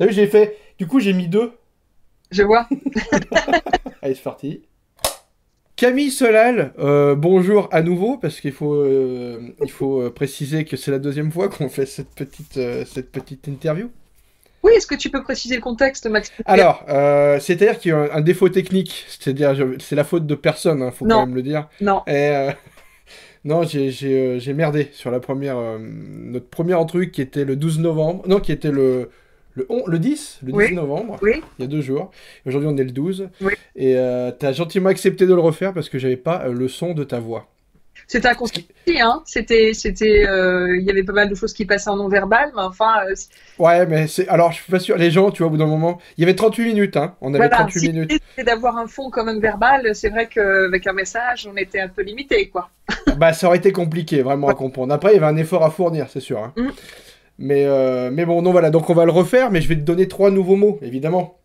T'as vu, j'ai fait. Du coup, j'ai mis 2. Je vois. Allez, c'est parti. Camille Solal, bonjour à nouveau, parce qu'il faut préciser que c'est la deuxième fois qu'on fait cette petite interview. Oui, est-ce que tu peux préciser le contexte, Maxime? Alors, c'est-à-dire qu'il y a un défaut technique, c'est-à-dire c'est la faute de personne, hein, faut quand Non, même le dire. non. Et non, j'ai merdé sur notre premier truc qui était le 12 novembre, non, qui était le 10 Oui, novembre, oui, il y a 2 jours. Aujourd'hui, on est le 12. oui. Et t'as gentiment accepté de le refaire parce que j'avais pas le son de ta voix. C'était un Ce constat, qui- hein. Il y avait pas mal de choses qui passaient en non-verbal, mais enfin, Ouais, mais c'est. Alors, je suis pas sûr. Les gens, tu vois, au bout d'un moment. Il y avait 38 minutes, hein. On avait voilà. 38 Si minutes. l'idée c'était d'avoir un fond quand même verbal, c'est vrai qu'avec un message, on était un peu limité, quoi. Bah, ça aurait été compliqué, vraiment, à Ouais. comprendre. Après, il y avait un effort à fournir, c'est sûr, hein. Mm. Mais bon, non, voilà. Donc, on va le refaire, mais je vais te donner 3 nouveaux mots, évidemment.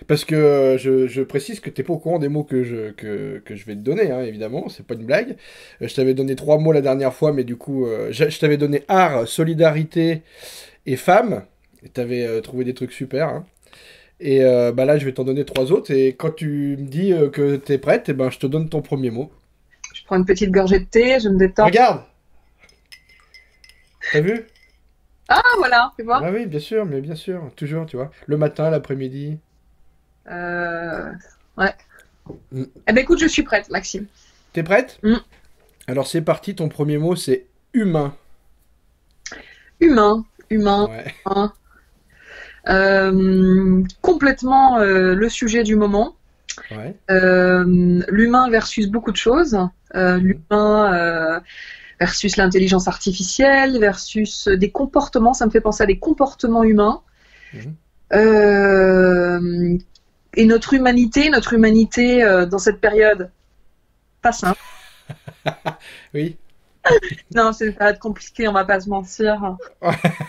Parce que je précise que t'es pas au courant des mots que je vais te donner, hein, évidemment, c'est pas une blague. Je t'avais donné 3 mots la dernière fois, mais du coup, je t'avais donné art, solidarité et femme. Et t'avais trouvé des trucs super, hein. Et bah là, je vais t'en donner 3 autres. Et quand tu me dis que t'es prête, et ben, je te donne ton premier mot. Je prends une petite gorgée de thé, je me détends. Regarde! T'as vu? Ah, voilà, tu vois. Ah oui, bien sûr, mais bien sûr, toujours, tu vois. Le matin, l'après-midi. Euh, ouais. Mm. Eh ben écoute, je suis prête, Maxime. T'es prête? Mm. Alors c'est parti, ton premier mot, c'est humain. Humain, humain, Ouais. hein. Complètement le sujet du moment. Ouais. L'humain versus beaucoup de choses. Mhm. L'humain versus l'intelligence artificielle, versus des comportements. Ça me fait penser à des comportements humains. Mhm. Euh, et notre humanité dans cette période, pas simple. Oui, Non, c'est une période compliquée, on va pas se mentir.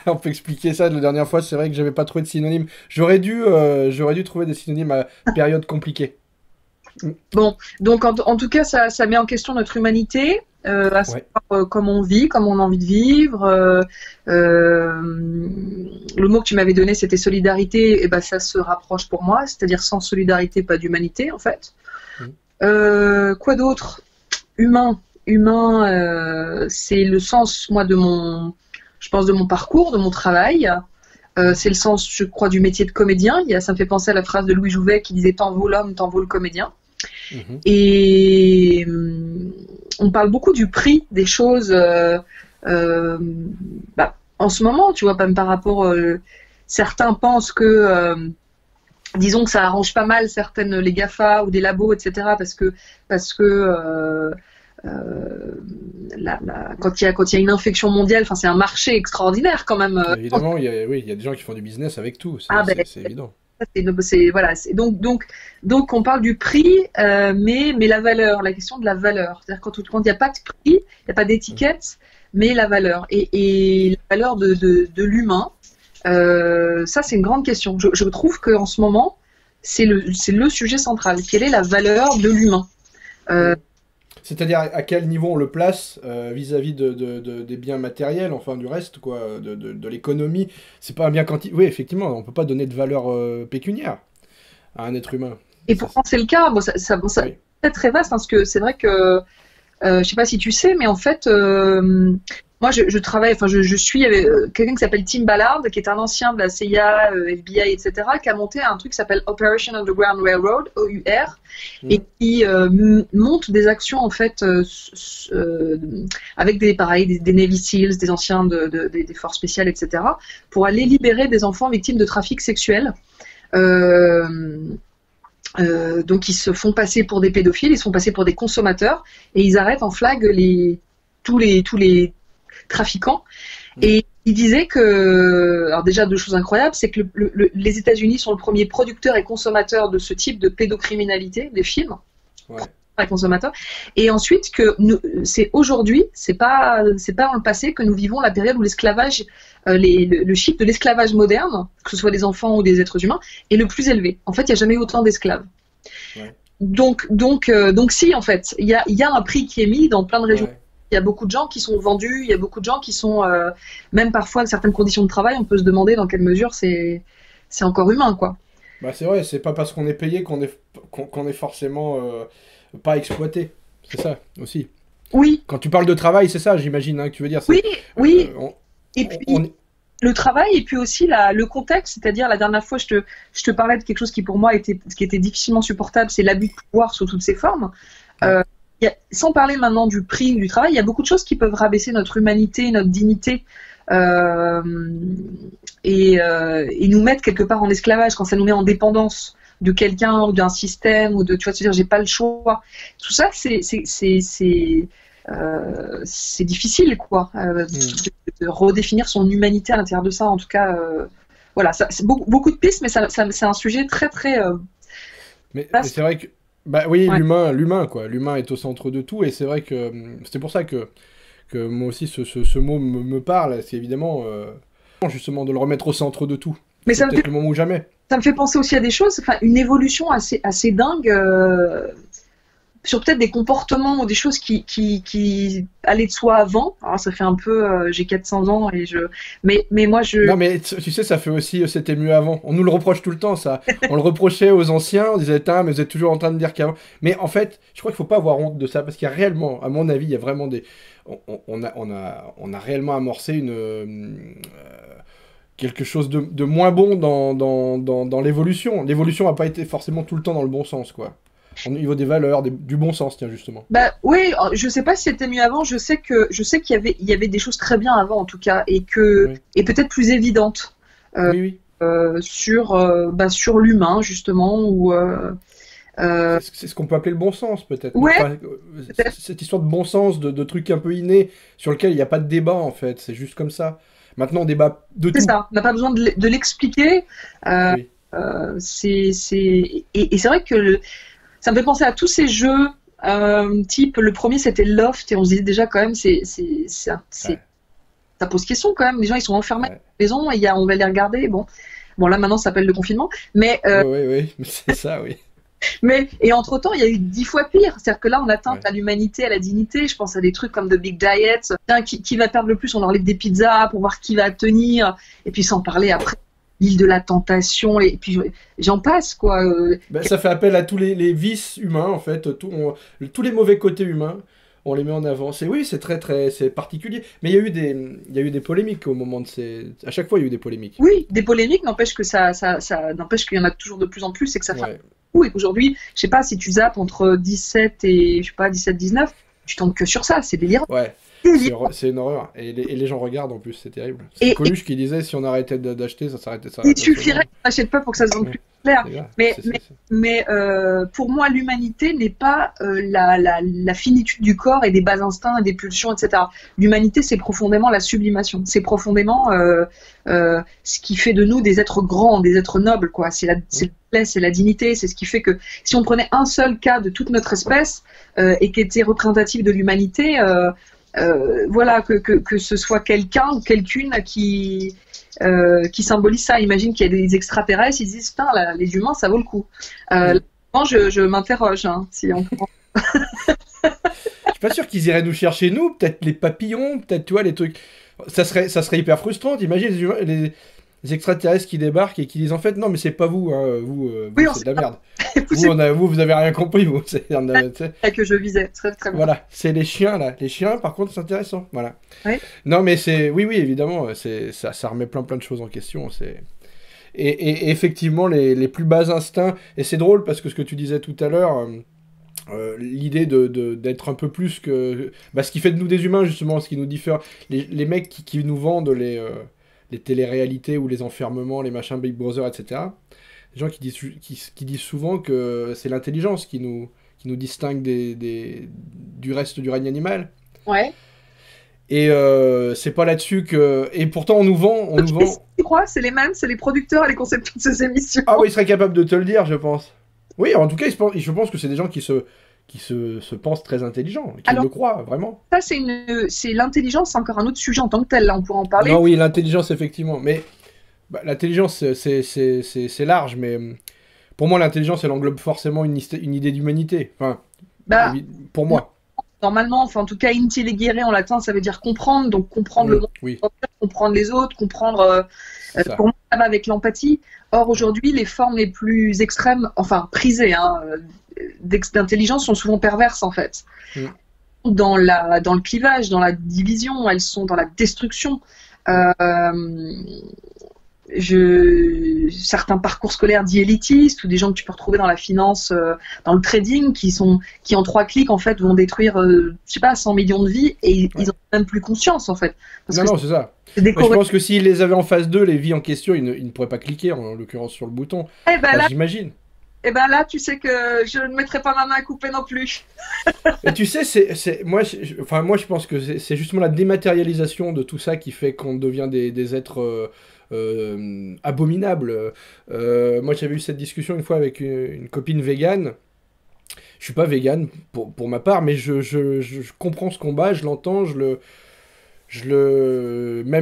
on peut expliquer ça. La dernière fois, c'est vrai que j'avais pas trouvé de synonyme. J'aurais dû trouver des synonymes à période compliquée. Mm. Bon, donc en tout cas, ça met en question notre humanité, à savoir Ouais. comment on vit, comment on a envie de vivre. Le mot que tu m'avais donné, c'était solidarité, et ben ça se rapproche pour moi, c'est-à-dire sans solidarité, pas d'humanité en fait. Mm. Quoi d'autre? Humain. Humain, c'est le sens, moi, je pense, de mon parcours, de mon travail. C'est le sens, je crois, du métier de comédien. Ça me fait penser à la phrase de Louis Jouvet qui disait "T'en vaut l'homme, t'en vaut le comédien". Mhm. Et on parle beaucoup du prix des choses. Euh, En ce moment, tu vois, même par rapport, certains pensent que, disons que ça arrange pas mal certaines les GAFA ou des labos, etc. Parce que quand il y a une infection mondiale, enfin c'est un marché extraordinaire quand même. Évidemment, oui, il y a des gens qui font du business avec tout, c'est Ah ben c'est- c'est évident. voilà, donc on parle du prix, mais la valeur, la question de la valeur, c'est-à-dire quand il n'y a pas de prix, il n'y a pas d'étiquette, mais la valeur et la valeur de l'humain, ça c'est une grande question. Je trouve qu'en ce moment c'est le sujet central. Quelle est la valeur de l'humain? Euh, Mhm. C'est-à-dire à quel niveau on le place vis-à-vis des biens matériels, enfin du reste, quoi, de l'économie. C'est pas un bien quanti. Oui, effectivement, on peut pas donner de valeur pécuniaire à un être humain. et Ça, pourtant c'est le cas. Bon, oui. c'est très vaste, hein, parce que c'est vrai que je sais pas si tu sais, mais en fait, moi, je travaille, enfin, je suis avec quelqu'un qui s'appelle Tim Ballard, qui est un ancien de la CIA, FBI, etc., qui a monté un truc qui s'appelle Operation Underground Railroad, OUR, et Mhm. qui monte des actions, en fait, avec des Navy SEALs, des anciens des forces spéciales, etc., pour aller libérer des enfants victimes de trafic sexuel. Euh, donc ils se font passer pour des pédophiles, ils se font passer pour des consommateurs et ils arrêtent en flag tous les trafiquants. Mhm. Et il disait que, alors déjà 2 choses incroyables, c'est que les États-Unis sont le premier producteur et consommateur de ce type de pédocriminalité, des films Ouais. et consommateurs. Et ensuite que c'est aujourd'hui, c'est pas dans le passé que nous vivons la période où l'esclavage, le chiffre de l'esclavage moderne, que ce soit des enfants ou des êtres humains, est le plus élevé. En fait, il n'y a jamais eu autant d'esclaves. Ouais. Donc si, en fait, il y a un prix qui est mis dans plein de régions. Ouais. Il y a beaucoup de gens qui sont vendus, il y a beaucoup de gens qui sont, même parfois, certaines conditions de travail, on peut se demander dans quelle mesure c'est encore humain, quoi. Bah c'est vrai, c'est pas parce qu'on est payé qu'on est forcément pas exploité. C'est ça aussi. Oui, Quand tu parles de travail, c'est ça, j'imagine, hein, que tu veux dire. oui, C'est, oui. on, Et on- puis, on- le travail et puis aussi le contexte, c'est-à-dire la dernière fois je te parlais de quelque chose qui pour moi qui était difficilement supportable, c'est l'abus de pouvoir sous toutes ses formes. ouais. Euh, Sans parler maintenant du prix du travail, il y a beaucoup de choses qui peuvent rabaisser notre humanité, notre dignité euh, et nous mettre quelque part en esclavage quand ça nous met en dépendance de quelqu'un ou d'un système ou de, tu vois, se dire j'ai pas le choix. Tout ça, c'est difficile, quoi, Hmm. de redéfinir son humanité à l'intérieur de ça. En tout cas, voilà, c'est beaucoup de pistes, mais c'est un sujet très très Mais vaste. c'est vrai que, bah oui, Ouais. l'humain, quoi. L'humain est au centre de tout, et c'est vrai que c'est pour ça que moi aussi ce mot me parle, c'est évidemment justement de le remettre au centre de tout. Mais C'est peut-être le moment ou jamais. ça me fait penser aussi à des choses, enfin, une évolution assez dingue sur peut-être des comportements ou des choses qui allaient de soi avant. Alors ça fait un peu, j'ai 400 ans mais moi Non, mais tu sais, ça fait aussi, c'était mieux avant. On nous le reproche tout le temps, ça. On le reprochait aux anciens, on disait, tain, mais vous êtes toujours en train de dire qu'avant. Mais en fait, je crois qu'il faut pas avoir honte de ça, parce qu'il y a réellement, à mon avis, il y a vraiment des. On a réellement amorcé quelque chose de moins bon dans l'évolution. L'évolution n'a pas été forcément tout le temps dans le bon sens, quoi. Au niveau des valeurs, du bon sens, tiens, justement. bah oui, je sais pas si c'était mieux avant. Je sais qu'il y avait des choses très bien avant en tout cas Oui, et peut-être plus évidentes oui, oui. sur l'humain justement ou C'est ce qu'on peut appeler le bon sens, peut-être, non? ouais, Enfin, peut-être. cette histoire de bon sens, de trucs un peu innés, sur lequel il n'y a pas de débat, en fait. C'est juste comme ça. Maintenant, on débat de C'est tout. ça. On n'a pas besoin de l'expliquer. Euh, Oui. et c'est vrai que ça me fait penser à tous ces jeux. Type le premier c'était Loft et on se disait déjà quand même Ouais, ça pose question quand même. Les gens ils sont enfermés à ouais. la maison et on va les regarder. Bon là maintenant ça s'appelle le confinement. Mais Ouais, ouais, ouais. Mais c'est ça, oui. et entre temps il y a eu 10 fois pire. C'est-à-dire que là on atteint Ouais. à l'humanité, à la dignité. Je pense à des trucs comme The Big Diet. Tiens, qui va perdre le plus? On enlève des pizzas pour voir qui va tenir. Et puis sans parler après l'île de la tentation et puis j'en passe quoi. Ben, ça fait appel à tous les vices humains, en fait. Tous les mauvais côtés humains, on les met en avant. Oui, c'est très, très, c'est particulier. Mais il y a eu des polémiques au moment de ces. À chaque fois, il y a eu des polémiques. Oui, des polémiques n'empêche que ça n'empêche qu'il y en a toujours de plus en plus et que ça fait Ouais. beaucoup et qu'aujourd'hui, je sais pas si tu zappes entre 17 et je sais pas 17-19, tu tombes que sur ça, c'est délirant. Ouais, Délirant. c'est une horreur. Et les gens regardent en plus, c'est terrible. C'est Et Coluche qui disait si on arrêtait d'acheter, ça il arrêtait de se suffirait vendre. qu'on n'achète pas pour que ça se vende Ouais, plus clair. c'est grave. Mais, mais, mais pour moi, l'humanité n'est pas la finitude du corps et des bas instincts et des pulsions, etc. L'humanité, c'est profondément la sublimation. C'est profondément ce qui fait de nous des êtres grands, des êtres nobles, quoi. C'est c'est la dignité, c'est ce qui fait que si on prenait un seul cas de toute notre espèce et qui était représentatif de l'humanité, voilà, que ce soit quelqu'un ou quelqu'une qui symbolise ça. Imagine qu'il y a des extraterrestres, ils disent putain, là, les humains, ça vaut le coup. Mm. Là, je m'interroge, hein, si on peut. Je suis pas sûr qu'ils iraient nous chercher, nous, peut-être les papillons, peut-être, tu vois, les trucs. Ça serait hyper frustrant, t'imagines les extraterrestres qui débarquent et qui disent en fait, non, mais c'est pas vous, hein, Oui, vous on c'est sait de la pas. merde. C'est Vous avez rien compris, vous. Tu sais, ça que je visais. Très, très bien. voilà, c'est les chiens, là. Les chiens, par contre, c'est intéressant. Voilà. Oui. Non, mais oui, oui, évidemment, ça remet plein de choses en question. Et effectivement, les plus bas instincts, et c'est drôle parce que ce que tu disais tout à l'heure, l'idée d'être un peu plus que. Bah, ce qui fait de nous des humains, justement, ce qui nous diffère. Les mecs qui nous vendent les téléréalités ou les enfermements, les machins Big Brother, etc. Les gens qui disent souvent que c'est l'intelligence qui nous distingue du reste du règne animal. Ouais. Et c'est pas là-dessus que. Et pourtant, on nous Et vend. tu crois, c'est les mêmes, c'est les producteurs et les concepteurs de ces émissions. Ah oui, il serait capable de te le dire, je pense. Oui, en tout cas, je pense que c'est des gens qui se pensent très intelligents, qui Alors, le croient, vraiment. ça, c'est l'intelligence, c'est encore un autre sujet en tant que tel. Là, on pourra en parler. Non, oui, l'intelligence, effectivement. Mais bah, l'intelligence, c'est large, mais pour moi, l'intelligence, elle englobe forcément une idée d'humanité. Enfin, Bah, pour moi. normalement, enfin en tout cas, intelligere en latin, ça veut dire comprendre, donc comprendre le monde, Oui, comprendre les autres, comprendre. c'est ça. Pour moi, ça va avec l'empathie. Or, aujourd'hui, les formes les plus extrêmes, enfin prisées, hein, d'intelligence sont souvent perverses en fait. Mm. Dans le clivage, dans la division, elles sont dans la destruction. Euh, Certains parcours scolaires dits élitistes ou des gens que tu peux retrouver dans la finance, dans le trading, qui en 3 clics en fait vont détruire, je sais pas, 100 millions de vies et Ouais. ils ont même plus conscience en fait. Parce Non, que non, c'est ça. c'est Moi, je décoré. pense que s'ils les avaient en face d'eux, les vies en question, ils ne pourraient pas cliquer, en l'occurrence, sur le bouton. Eh ben Enfin, là, j'imagine. eh ben là, tu sais que je ne mettrai pas ma main à couper non plus. Et tu sais, moi, enfin, moi, je pense que c'est justement la dématérialisation de tout ça qui fait qu'on devient des êtres abominables. Moi, j'avais eu cette discussion une fois avec une copine végane. Je suis pas végane pour ma part, mais je comprends ce combat, je l'entends, même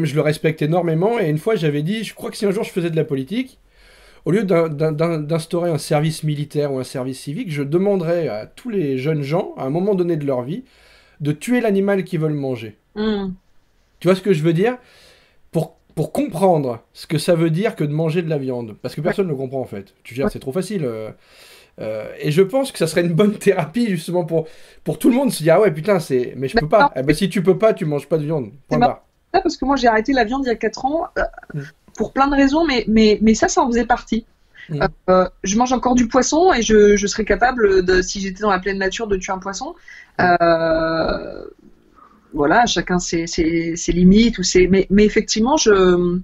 je le respecte énormément. Et une fois, j'avais dit, je crois que si un jour je faisais de la politique, au lieu d'instaurer un service militaire ou un service civique, je demanderais à tous les jeunes gens, à un moment donné de leur vie, de tuer l'animal qu'ils veulent manger. Hmm. Tu vois ce que je veux dire? Pour comprendre ce que ça veut dire que de manger de la viande. Parce que Ouais, personne ne le comprend en fait. Tu veux dire, ouais. c'est trop facile. Et je pense que ça serait une bonne thérapie justement pour tout le monde se dire ah ouais putain mais je Mais peux non, pas. Eh ben si tu peux pas, tu manges pas de viande. c'est Point marrant barre. parce que moi j'ai arrêté la viande il y a 4 ans Mm. pour plein de raisons, mais ça en faisait partie. Mm. Je mange encore du poisson et je serais capable, si j'étais dans la pleine nature, de tuer un poisson. Mm. Voilà, chacun ses limites mais effectivement je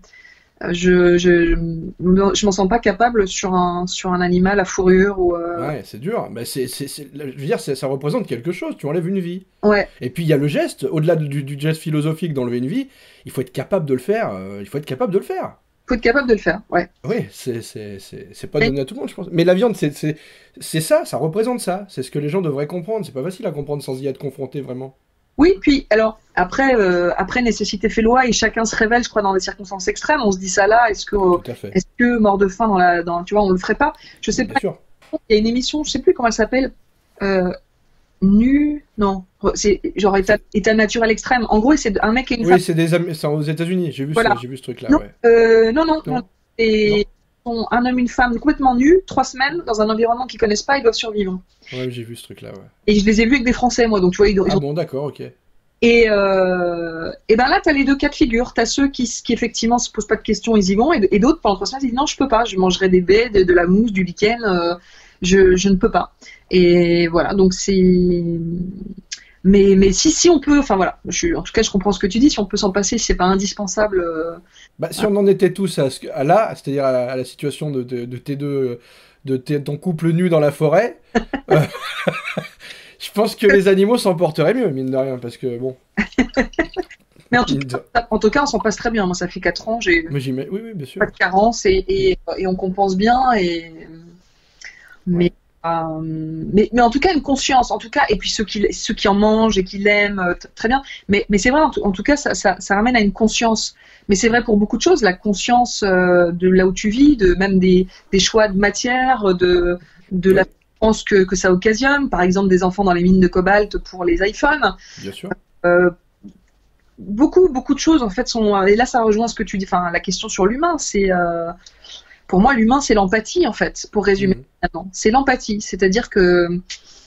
m'en sens pas capable sur un animal à fourrure ou Ouais, c'est dur. Mais je veux dire, ça représente quelque chose. Tu enlèves une vie. ouais, Et puis il y a le geste, au-delà du geste philosophique d'enlever une vie, il faut être capable de le faire. Il faut être capable de le faire. faut être capable de le faire, ouais. Oui, c'est pas donné à tout le monde, je pense. Mais la viande, c'est ça, ça représente ça. C'est ce que les gens devraient comprendre. C'est pas facile à comprendre sans y être confronté vraiment. Oui, puis alors après nécessité fait loi et chacun se révèle, je crois, dans des circonstances extrêmes. On se dit ça là, Tout à fait. est-ce que mort de faim tu vois, on le ferait pas. Je sais Bien pas. sûr. Il y a une émission, je sais plus comment elle s'appelle. Euh, non, c'est genre état naturel extrême. En gros, c'est un mec et une femme. Oui, c'est aux États-Unis. Voilà. J'ai vu ce truc-là, Non, ouais. non. Non? Et Non? ils sont un homme, une femme complètement nus, 3 semaines dans un environnement qu'ils connaissent pas, ils doivent survivre. Ouais, j'ai vu ce truc-là, ouais. Et je les ai vus avec des Français, moi, donc tu vois, ils Ah ont. bon, d'accord, ok. Et ben là, tu as les deux cas de figure. Tu as ceux qui effectivement se posent pas de questions, ils y vont, et d'autres, pendant 3 semaines, ils disent non, je peux pas, je mangerai des baies, de la mousse, du lichen, je ne peux pas. Et voilà, donc c'est. Mais si on peut, enfin voilà, en tout cas, je comprends ce que tu dis, si on peut s'en passer, si c'est pas indispensable. Bah, si on en était tous à là, c'est-à-dire à la situation de tes deux, ton couple nu dans la forêt, euh, je pense que les animaux s'en porteraient mieux, mine de rien, parce que bon. Mais mine de- en tout cas, on s'en passe très bien. Moi, ça fait 4 ans, j'ai Mais oui, oui, bien sûr. pas de carence et on compense bien. Ouais. Mais, mais en tout cas, une conscience, en tout cas, et puis ceux qui en mangent et qui l'aiment, très bien. Mais c'est vrai, en tout cas, ça ramène à une conscience. Mais c'est vrai pour beaucoup de choses, la conscience de là où tu vis, même des choix de matière, de la Oui, France que ça occasionne. Par exemple, des enfants dans les mines de cobalt pour les iPhones. bien sûr. Euh, beaucoup de choses en fait sont et là ça rejoint ce que tu dis, enfin la question sur l'humain, c'est pour moi l'humain c'est l'empathie en fait, pour résumer Mhm. maintenant. C'est l'empathie, c'est-à-dire que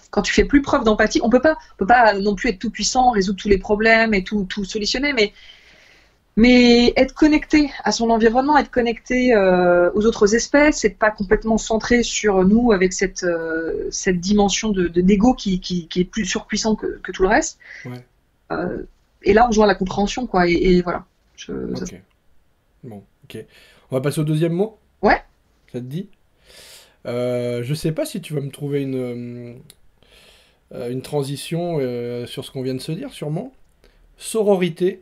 quand tu fais plus preuve d'empathie, on peut pas non plus être tout puissant, résoudre tous les problèmes et tout solutionner, mais être connecté à son environnement, être connecté aux autres espèces, et pas complètement centré sur nous avec cette dimension de d'ego qui est plus surpuissant que tout le reste. Ouais, Euh, et là, on joue à la compréhension, quoi. Et voilà. ok. Bon, ok. On va passer au deuxième mot, Ouais. ça te dit? Je sais pas si tu vas me trouver une transition sur ce qu'on vient de se dire, sûrement. Sororité.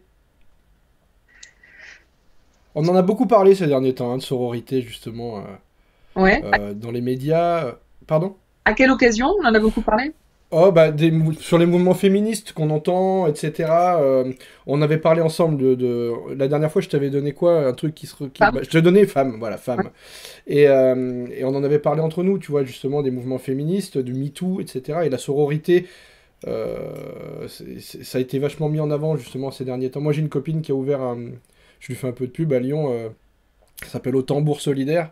On en a beaucoup parlé ces derniers temps, hein, de sororité, justement, Ouais. dans les médias. Pardon? À quelle occasion? On en a beaucoup parlé. Oh, bah, sur les mouvements féministes qu'on entend, etc. On avait parlé ensemble La dernière fois, je t'avais donné quoi? Un truc Femme. bah, je te donnais femme, voilà, Ouais. femme. Et on en avait parlé entre nous, tu vois, justement, des mouvements féministes, du MeToo, etc. Et la sororité, Ça a été vachement mis en avant justement ces derniers temps. Moi j'ai une copine qui a ouvert je lui fais un peu de pub à Lyon, ça s'appelle Au Tambour Solidaire.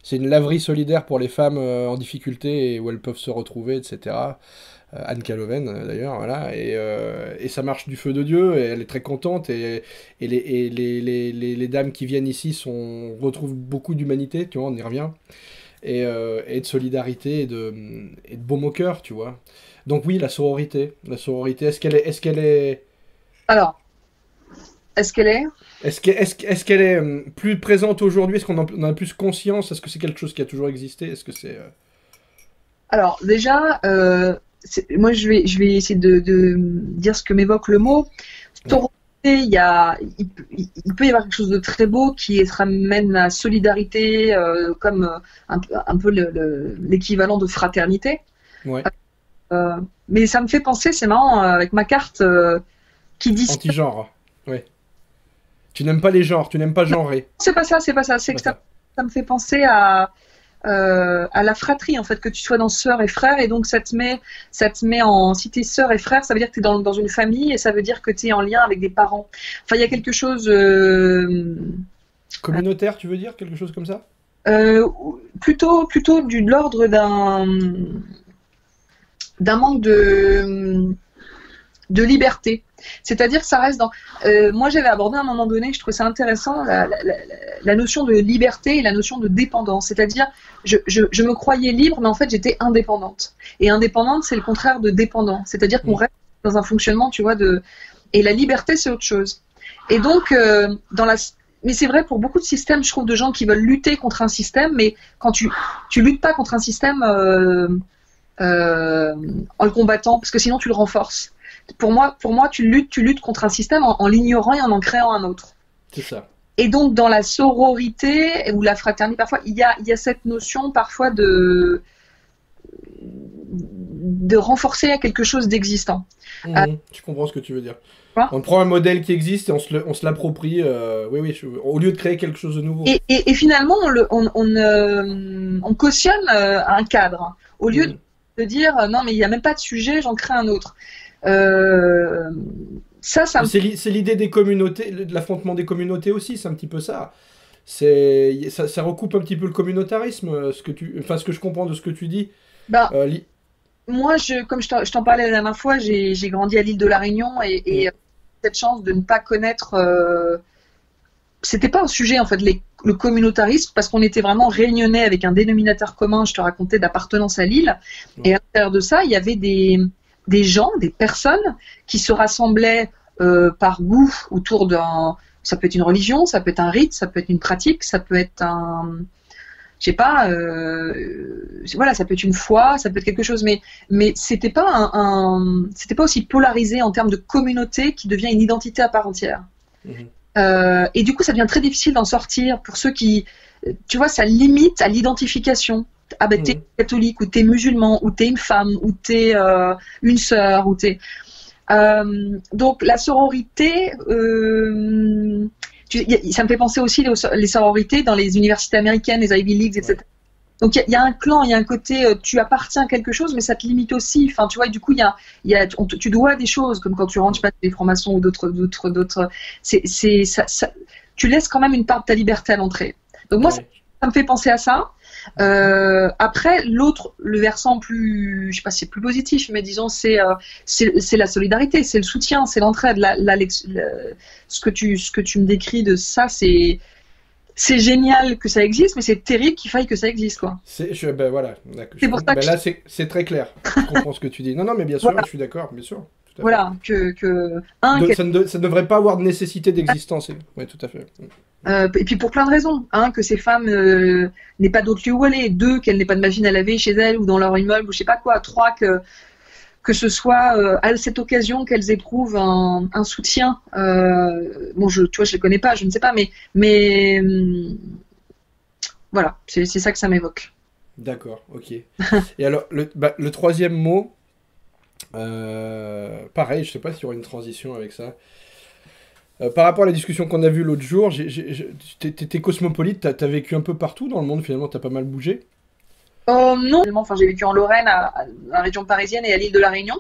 C'est une laverie solidaire pour les femmes en difficulté et où elles peuvent se retrouver, etc. Anne Caloven d'ailleurs, voilà, et ça marche du feu de Dieu, et elle est très contente, et les dames qui viennent ici retrouvent beaucoup d'humanité, tu vois, on y revient, et de solidarité, et de baume au cœur, tu vois. Donc oui, la sororité, est-ce qu'elle est, Alors, est-ce qu'elle est? est-ce qu'elle est plus présente aujourd'hui? Est-ce qu'on en a plus conscience? Est-ce que c'est quelque chose qui a toujours existé? Est-ce que c'est... Alors, déjà, moi, je vais essayer de dire ce que m'évoque le mot. Ouais. Sororité, il peut y avoir quelque chose de très beau qui se ramène à solidarité, comme un peu l'équivalent de fraternité. Ouais. Euh, mais ça me fait penser, c'est marrant, avec ma carte qui dit. Anti-genre. Ouais. Tu n'aimes pas les genres, tu n'aimes pas genrer. C'est pas ça, c'est pas ça. C'est C'est pas que ça, ça. ça me fait penser à la fratrie, en fait, que tu sois dans sœur et frère, et donc ça te met en, si t'es sœur et frère, ça veut dire que t'es dans une famille, et ça veut dire que t'es en lien avec des parents. Enfin, il y a quelque chose, Communautaire, tu veux dire? Quelque chose comme ça? euh, plutôt de l'ordre d'un manque de liberté. C'est-à-dire que ça reste dans. Moi, j'avais abordé à un moment donné, je trouvais ça intéressant, la notion de liberté et la notion de dépendance. C'est-à-dire, je me croyais libre, mais en fait, j'étais indépendante. Et indépendante, c'est le contraire de dépendant. C'est-à-dire qu'on Mm. reste dans un fonctionnement, tu vois, de. Et la liberté, c'est autre chose. Et donc, mais c'est vrai pour beaucoup de systèmes, je trouve, de gens qui veulent lutter contre un système, mais quand tu luttes pas contre un système en le combattant, parce que sinon tu le renforces. Pour moi, tu luttes contre un système en l'ignorant et en créant un autre. C'est ça. Et donc, dans la sororité ou la fraternité, parfois, il y a cette notion parfois de renforcer quelque chose d'existant. Euh, Je comprends ce que tu veux dire. tu vois. On prend un modèle qui existe et on se l'approprie. Oui, oui, au lieu de créer quelque chose de nouveau. Et finalement, on cautionne un cadre, au lieu Mm. de dire non, mais il n'y a même pas de sujet, j'en crée un autre. Euh, ça Mais me. c'est l'idée des communautés, de l'affrontement des communautés aussi, c'est un petit peu ça. Ça recoupe un petit peu le communautarisme, ce que je comprends de ce que tu dis. Ben, Euh, li- moi, comme je t'en parlais la dernière fois, j'ai grandi à l'île de la Réunion et Mm. cette chance de ne pas connaître. C'était pas un sujet en fait le communautarisme parce qu'on était vraiment réunionnais avec un dénominateur commun. Je te racontais d'appartenance à l'île et Ouais. à l'intérieur de ça, il y avait des gens, des personnes qui se rassemblaient par goût autour d'un. Ça peut être une religion, ça peut être un rite, ça peut être une pratique, ça peut être un. Je sais pas, voilà, ça peut être une foi, ça peut être quelque chose, mais c'était pas aussi polarisé en termes de communauté qui devient une identité à part entière. Mhm. Et du coup, ça devient très difficile d'en sortir pour ceux qui, tu vois, ça limite à l'identification. Ah ben t'es Mhm. catholique ou t'es musulman ou t'es une femme ou t'es une sœur ou t'es. Donc la sororité, ça me fait penser aussi les sororités dans les universités américaines, les Ivy Leagues, Ouais. etc. Donc il y a un clan, il y a un côté, tu appartiens à quelque chose, mais ça te limite aussi. Enfin, tu vois, et du coup, tu dois des choses, comme quand tu rentres, je sais pas, des francs-maçons ou d'autres. Tu laisses quand même une part de ta liberté à l'entrée. Donc moi, ça, Ouais. ça me fait penser à ça. Après, le versant plus, je sais pas si c'est plus positif, mais disons, c'est la solidarité, c'est le soutien, c'est l'entraide. Ce que tu me décris de ça, c'est génial que ça existe, mais c'est terrible qu'il faille que ça existe, quoi. Ben voilà, d'accord, C'est pour ça ben que, là c'est très clair. Je comprends ce que tu dis. Non, non, mais bien sûr, voilà, je suis d'accord, bien sûr, tout à fait. voilà, que, Ça ne devrait pas avoir de nécessité d'existence. Oui, tout à fait. et puis pour plein de raisons, que ces femmes n'aient pas d'autre lieu où aller, deux, qu'elles n'aient pas de machine à laver chez elles ou dans leur immeuble ou je sais pas quoi, trois, que ce soit à cette occasion qu'elles éprouvent un soutien. Bon, tu vois, je les connais pas, je ne sais pas, mais voilà, c'est ça que ça m'évoque. D'accord, ok. Et alors, le troisième mot, pareil, je sais pas s'il y aura une transition avec ça. Par rapport à la discussion qu'on a vue l'autre jour, t'es cosmopolite, t'as vécu un peu partout dans le monde, finalement, t'as pas mal bougé. Non, enfin, j'ai vécu en Lorraine, dans la région parisienne et à l'île de la Réunion.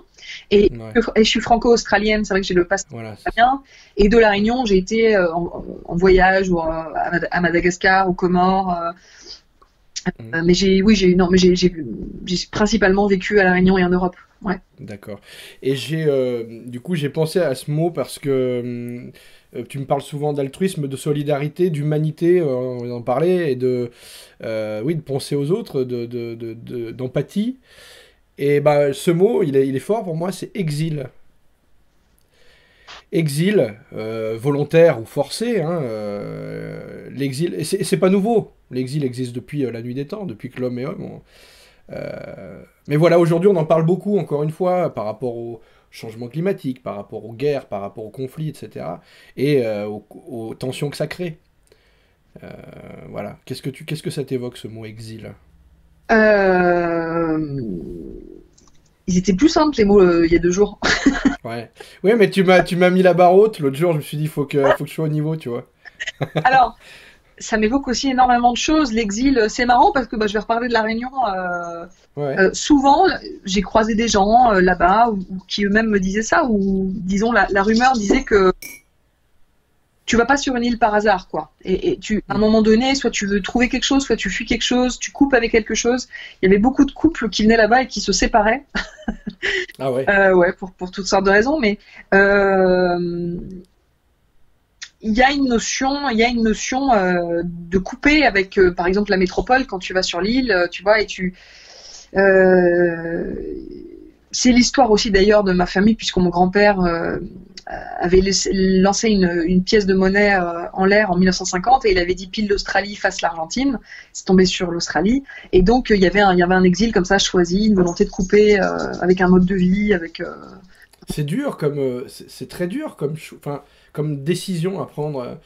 Et, Ouais. et je suis franco-australienne, c'est vrai que j'ai le passeport Voilà. australien. Et de la Réunion, j'ai été en voyage ou à Madagascar, aux Comores. Mm. Mais j'ai principalement vécu à la Réunion et en Europe. Ouais. D'accord. Et du coup, j'ai pensé à ce mot parce que tu me parles souvent d'altruisme, de solidarité, d'humanité, on en parlait, et oui, de penser aux autres, d'empathie. Et bah, ce mot, il est fort pour moi, c'est exil. Exil, volontaire ou forcé, hein, l'exil, et c'est pas nouveau. L'exil existe depuis la nuit des temps, depuis que l'homme est homme. Mais voilà, aujourd'hui, on en parle beaucoup, encore une fois, par rapport au changement climatique, par rapport aux guerres, par rapport aux conflits, etc. Et aux tensions que ça crée. Euh, voilà. Qu'est-ce que ça t'évoque, ce mot exil? Euh, Ils étaient plus simples les mots il y a 2 jours. Ouais. Ouais, mais tu m'as mis la barre haute. L'autre jour, je me suis dit, faut que je sois au niveau, tu vois. Alors, ça m'évoque aussi énormément de choses. L'exil, c'est marrant parce que bah, je vais reparler de la Réunion. Ouais. Souvent, j'ai croisé des gens là-bas ou qui eux-mêmes me disaient ça, ou disons la rumeur disait que tu vas pas sur une île par hasard, quoi. Et à un moment donné, soit tu veux trouver quelque chose, soit tu fuis quelque chose, tu coupes avec quelque chose. Il y avait beaucoup de couples qui venaient là-bas et qui se séparaient, Ah ouais. ouais, pour toutes sortes de raisons. Mais euh, il y a une notion de couper avec, par exemple, la métropole quand tu vas sur l'île, tu vois, euh, c'est l'histoire aussi d'ailleurs de ma famille, puisque mon grand-père avait lancé une pièce de monnaie en l'air en 1950 et il avait dit pile l'Australie face l'Argentine. C'est tombé sur l'Australie. Et donc il y avait un exil comme ça choisi, une volonté de couper avec un mode de vie, avec. C'est dur c'est très dur enfin, comme décision à prendre.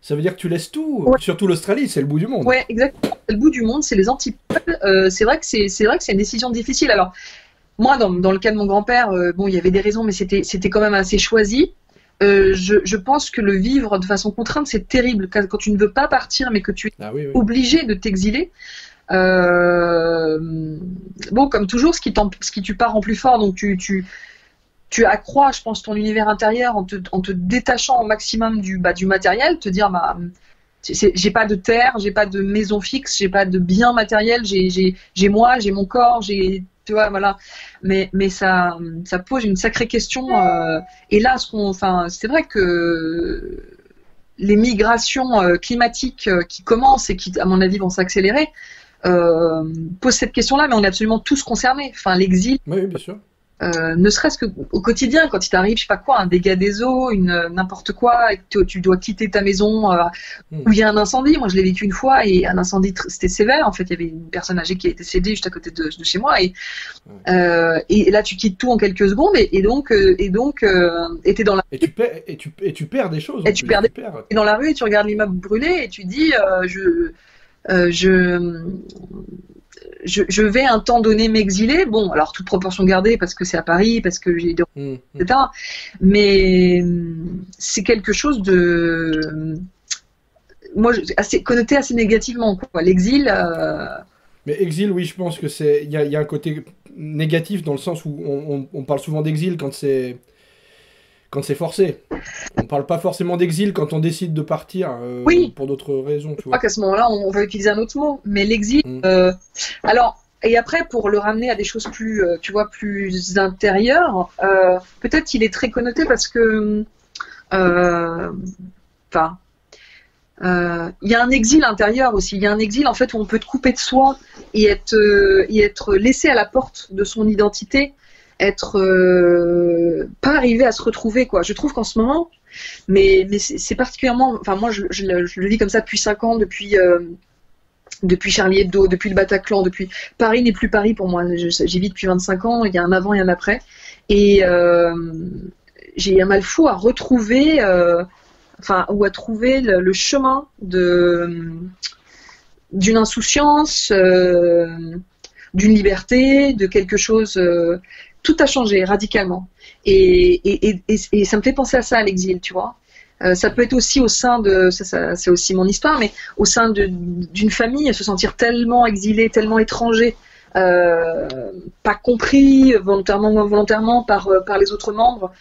Ça veut dire que tu laisses tout. Ouais, Surtout l'Australie, c'est le bout du monde. ouais, exactement. C'est le bout du monde, c'est les antipodes. C'est vrai que c'est vrai que c'est une décision difficile. Alors moi, dans le cas de mon grand-père, bon, il y avait des raisons, mais c'était quand même assez choisi. Je pense que le vivre de façon contrainte, c'est terrible. Quand tu ne veux pas partir, mais que tu es Ah oui, oui. obligé de t'exiler. Euh, bon, comme toujours, ce qui tu pars en plus fort, donc tu accrois, je pense, ton univers intérieur en te détachant au maximum du matériel, te dire, bah, j'ai pas de terre, j'ai pas de maison fixe, j'ai pas de bien matériel, j'ai moi, j'ai mon corps, tu vois, voilà. Mais ça pose une sacrée question. Et là, enfin, c'est vrai que les migrations climatiques qui commencent et qui, à mon avis, vont s'accélérer, posent cette question-là, mais on est absolument tous concernés. Enfin, l'exil. Oui, oui, bien sûr. Ne serait-ce qu'au quotidien, quand il t'arrive, je sais pas quoi, un dégât des eaux, n'importe quoi, et que tu dois quitter ta maison où il y a un incendie. Moi, je l'ai vécu une fois et un incendie, c'était sévère. En fait, il y avait une personne âgée qui a été décédée juste à côté de chez moi et là, tu quittes tout en quelques secondes et donc t'es dans la Et tu perds des choses et en tu plus. perds Tu perds. dans la rue et tu regardes l'immeuble brûler et tu dis euh, je je vais un temps donné m'exiler. Bon, alors toute proportion gardée parce que c'est à Paris, parce que j'ai des etc. Mais c'est quelque chose de moi assez connoté assez négativement quoi. L'exil. Mais exil, oui, je pense que il y a un côté négatif dans le sens où on parle souvent d'exil quand c'est forcé. On parle pas forcément d'exil quand on décide de partir Oui. pour d'autres raisons, tu Je crois vois. qu'à ce moment-là, on va utiliser un autre mot. Mais l'exil. Mm. Alors. Et après, pour le ramener à des choses plus, tu vois, plus intérieures, peut-être il est très connoté parce que, enfin, il y a un exil intérieur aussi. Il y a un exil en fait où on peut te couper de soi et être laissé à la porte de son identité, être pas arrivé à se retrouver quoi. Je trouve qu'en ce moment, mais c'est particulièrement, enfin moi je le vis comme ça depuis 5 ans, depuis Charlie Hebdo, depuis le Bataclan, depuis Paris n'est plus Paris pour moi. J'y vis depuis 25 ans. Il y a un avant et un après, et j'ai un mal fou à retrouver. Ou à trouver le chemin d'une insouciance, d'une liberté, de quelque chose. Tout a changé radicalement. Et ça me fait penser à ça, à l'exil, tu vois. Ça peut être aussi au sein de, c'est aussi mon histoire, mais au sein d'une famille, se sentir tellement exilé, tellement étranger, pas compris volontairement ou involontairement par les autres membres.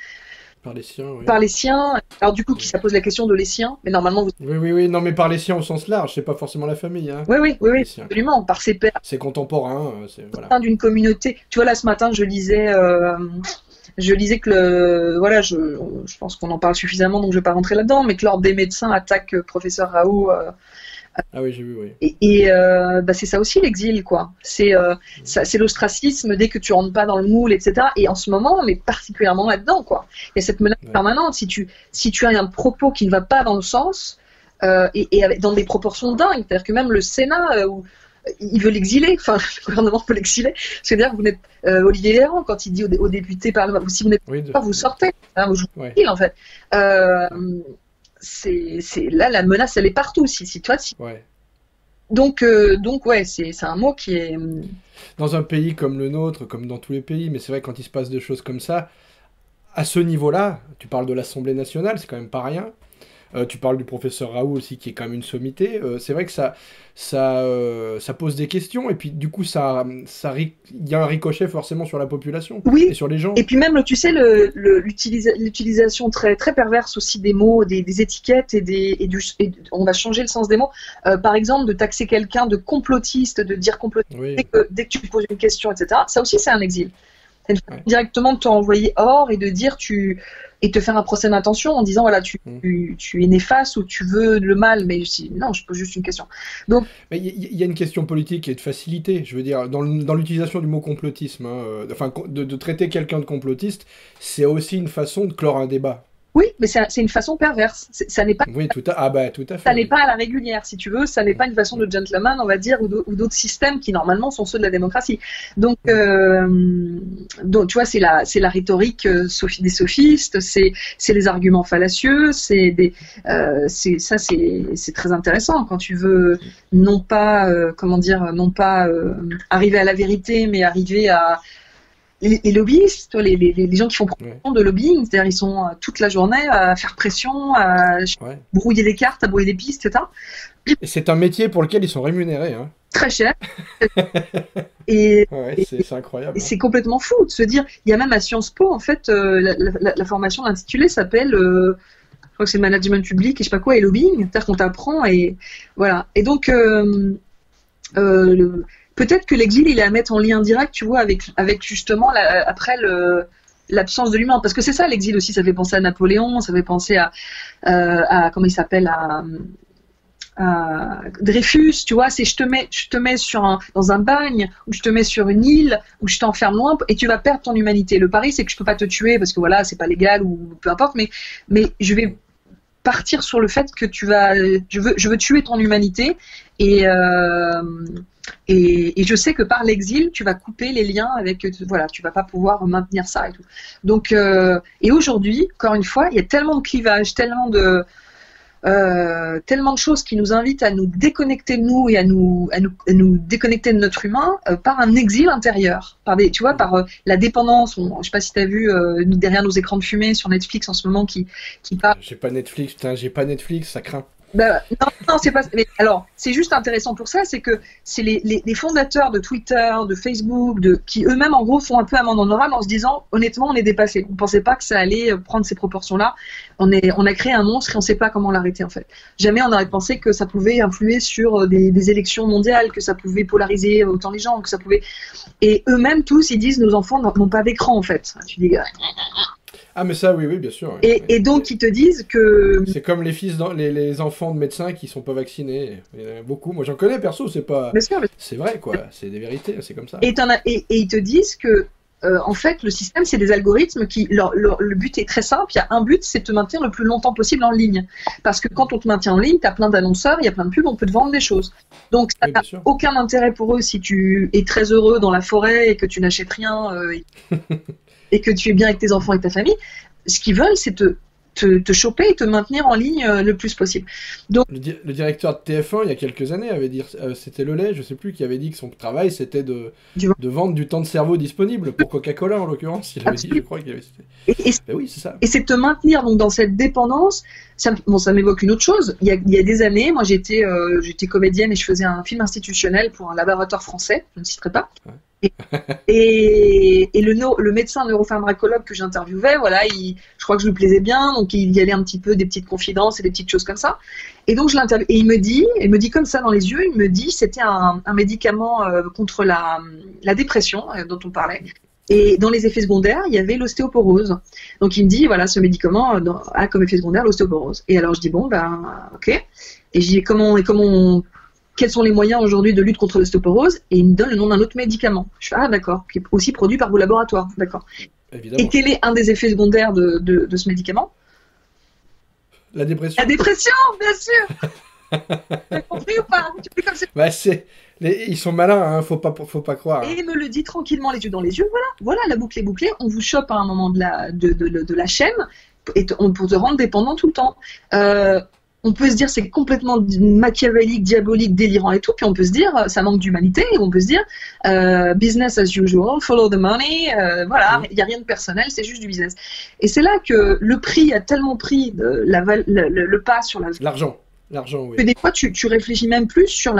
Par les siens, oui. Par les siens. Alors du coup, ça pose la question de les siens, mais normalement... Oui, non, mais par les siens au sens large, c'est pas forcément la famille. Hein. Oui, absolument, par ses pairs. C'est contemporain, voilà. D'une communauté. Tu vois, là, ce matin, je lisais que voilà, je pense qu'on en parle suffisamment, donc je vais pas rentrer là-dedans, mais que l'ordre des médecins attaque professeur Raoult. Ah oui, j'ai vu, oui. Et c'est ça aussi l'exil, quoi. C'est l'ostracisme dès que tu rentres pas dans le moule, etc. Et en ce moment, on est particulièrement là-dedans, quoi. Il y a cette menace permanente. Si tu as un propos qui ne va pas dans le sens, dans des proportions dingues, c'est-à-dire que même le Sénat, il veut l'exiler, enfin, le gouvernement peut l'exiler. C'est-à-dire que vous n'êtes Olivier Véran, quand il dit aux députés, si vous n'êtes pas, vous sortez. Hein, vous jouez en fait. Là, la menace, elle est partout. Ouais. Donc ouais, c'est un mot qui est... Dans un pays comme le nôtre, comme dans tous les pays, mais c'est vrai que quand il se passe des choses comme ça, à ce niveau-là, tu parles de l'Assemblée nationale, c'est quand même pas rien. Tu parles du professeur Raoult aussi, qui est quand même une sommité. C'est vrai que ça pose des questions, et puis du coup, il y a un ricochet forcément sur la population, et sur les gens. Et puis même, tu sais, l'utilisation très, très perverse aussi des mots, des étiquettes, on va changer le sens des mots. Par exemple, de taxer quelqu'un de complotiste, de dire complotiste dès que tu poses une question, etc. Ça aussi, c'est un exil. Directement de te renvoyer hors et de dire et te faire un procès d'intention en disant voilà tu es néfaste ou tu veux le mal, mais non, je pose juste une question. Donc mais il y a une question politique et de facilité, je veux dire, dans l'utilisation du mot complotisme, hein, enfin de traiter quelqu'un de complotiste, c'est aussi une façon de clore un débat. Oui, mais c'est une façon perverse. Ça n'est pas. Oui, tout à fait. Ça n'est pas à la régulière, si tu veux. Ça n'est pas une façon de gentleman, on va dire, ou d'autres systèmes qui normalement sont ceux de la démocratie. Donc tu vois, c'est la rhétorique des sophistes, c'est les arguments fallacieux, c'est très intéressant quand tu veux non pas arriver à la vérité, mais arriver à les lobbyistes, les gens qui font de lobbying, c'est-à-dire ils sont toute la journée à faire pression, à brouiller des cartes, à brouiller des pistes, etc. Et c'est un métier pour lequel ils sont rémunérés. Hein. Très cher. C'est incroyable. Et c'est complètement fou de se dire, il y a même à Sciences Po, en fait, la formation d'intitulé s'appelle... je crois que c'est management public et je sais pas quoi, et lobbying, c'est-à-dire qu'on t'apprend et voilà. Et donc peut-être que l'exil, il est à mettre en lien direct, tu vois, avec justement après l'absence de l'humain, parce que c'est ça l'exil aussi. Ça fait penser à Napoléon, ça fait penser à comment il s'appelle, à Dreyfus, tu vois. C'est je te mets dans un bagne, ou je te mets sur une île, ou je t'enferme loin et tu vas perdre ton humanité. Le pari, c'est que je peux pas te tuer parce que voilà, c'est pas légal ou peu importe, mais je vais partir sur le fait que je veux tuer ton humanité et je sais que par l'exil, tu vas couper les liens avec, voilà, tu vas pas pouvoir maintenir ça et tout. Donc, et aujourd'hui, encore une fois, il y a tellement de clivages, tellement de choses qui nous invitent à nous déconnecter de nous et à nous déconnecter de notre humain par un exil intérieur, par la dépendance. Je sais pas si tu as vu derrière nos écrans de fumée sur Netflix en ce moment qui parle. J'ai pas Netflix, ça craint. Non, c'est pas. Mais alors, c'est juste intéressant pour ça, c'est que c'est les fondateurs de Twitter, de Facebook, qui eux-mêmes en gros font un peu amende honorable en se disant, honnêtement, on est dépassé. On pensait pas que ça allait prendre ces proportions-là. On a créé un monstre et on sait pas comment l'arrêter en fait. Jamais on aurait pensé que ça pouvait influer sur des élections mondiales, que ça pouvait polariser autant les gens, que ça pouvait. Et eux-mêmes tous, ils disent, nos enfants n'ont pas d'écran en fait. Tu dis. Ah mais ça oui bien sûr. Et donc ils te disent que... C'est comme les enfants de médecins qui sont pas vaccinés. Il y en a beaucoup, moi j'en connais perso, c'est pas... Bien sûr, c'est vrai quoi, c'est des vérités, c'est comme ça. Et ils te disent que en fait le système c'est des algorithmes qui... le but est très simple, il y a un but, c'est de te maintenir le plus longtemps possible en ligne. Parce que quand on te maintient en ligne, tu as plein d'annonceurs, il y a plein de pubs, on peut te vendre des choses. Donc ça n'a aucun intérêt pour eux si tu es très heureux dans la forêt et que tu n'achètes rien... et que tu es bien avec tes enfants et ta famille, ce qu'ils veulent, c'est te te choper et te maintenir en ligne le plus possible. Donc, le directeur de TF1, il y a quelques années, avait dit, c'était Lelay, je sais plus, qui avait dit que son travail, c'était de vendre du temps de cerveau disponible, pour Coca-Cola en l'occurrence, il avait dit, je crois qu'il avait cité. Ben oui, c'est ça. Et c'est te maintenir donc, dans cette dépendance. Ça m'évoque une autre chose. Il y a des années, moi j'étais comédienne et je faisais un film institutionnel pour un laboratoire français, je ne citerai pas. Ouais. Et le médecin neuropharmacologue que j'interviewais, voilà, je crois que je lui plaisais bien, donc il y allait un petit peu des petites confidences et des petites choses comme ça. Et donc je l'interviewe et il me dit comme ça dans les yeux, il me dit c'était un médicament contre la dépression dont on parlait. Et dans les effets secondaires, il y avait l'ostéoporose. Donc il me dit voilà, ce médicament a comme effet secondaire l'ostéoporose. Et alors je dis bon ben ok. Et je dis quels sont les moyens aujourd'hui de lutte contre l'ostéoporose? Et il me donne le nom d'un autre médicament. Je fais, ah d'accord, qui est aussi produit par vos laboratoires. D'accord. Évidemment. Et quel est un des effets secondaires de ce médicament? La dépression. La dépression, bien sûr. T'as compris ou pas? Bah, ils sont malins, hein, faut pas croire. Et il me le dit tranquillement, les yeux dans les yeux. Voilà, la boucle est bouclée. On vous chope à un moment de la chaîne et pour te rendre dépendant tout le temps. On peut se dire c'est complètement machiavélique, diabolique, délirant et tout, puis on peut se dire ça manque d'humanité, et on peut se dire business as usual, follow the money, voilà, il n'y a rien de personnel, c'est juste du business. Et c'est là que le prix a tellement pris le pas sur l'argent, oui. Que des fois tu réfléchis même plus sur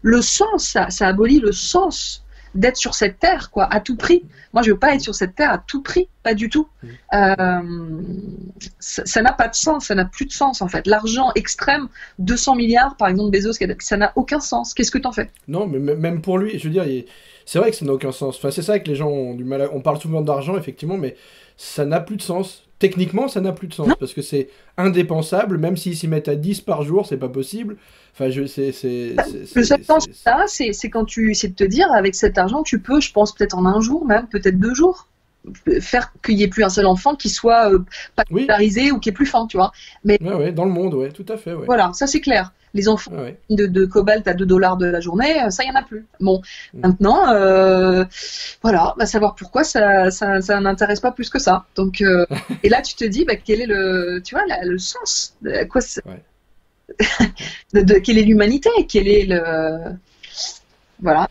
le sens, ça abolit le sens d'être sur cette terre, quoi, à tout prix. Moi, je veux pas être sur cette terre à tout prix, pas du tout. Ça n'a pas de sens, ça n'a plus de sens, en fait. L'argent extrême, 200 milliards, par exemple, Bezos, ça n'a aucun sens. Qu'est-ce que t'en fais? Non, mais même pour lui, je veux dire, c'est vrai que ça n'a aucun sens. Enfin, c'est ça que les gens ont du mal on parle souvent d'argent, effectivement, mais ça n'a plus de sens. Techniquement, ça n'a plus de sens, parce que c'est indépensable, même s'ils s'y mettent à 10 par jour, c'est pas possible. Enfin, le seul sens de ça, c'est quand c'est de te dire, avec cet argent, tu peux, je pense, peut-être en un jour, même, peut-être 2 jours, faire qu'il n'y ait plus un seul enfant qui soit pas polarisé ou qui est plus fin, tu vois. Mais ouais, dans le monde, ouais, tout à fait. Ouais. Voilà, ça c'est clair. Les enfants de cobalt à $2 de la journée, ça, il n'y en a plus. Bon, maintenant, voilà, va savoir pourquoi ça n'intéresse pas plus que ça. Donc, et là, tu te dis, quel est le sens de quoi quelle est l'humanité, quel est voilà.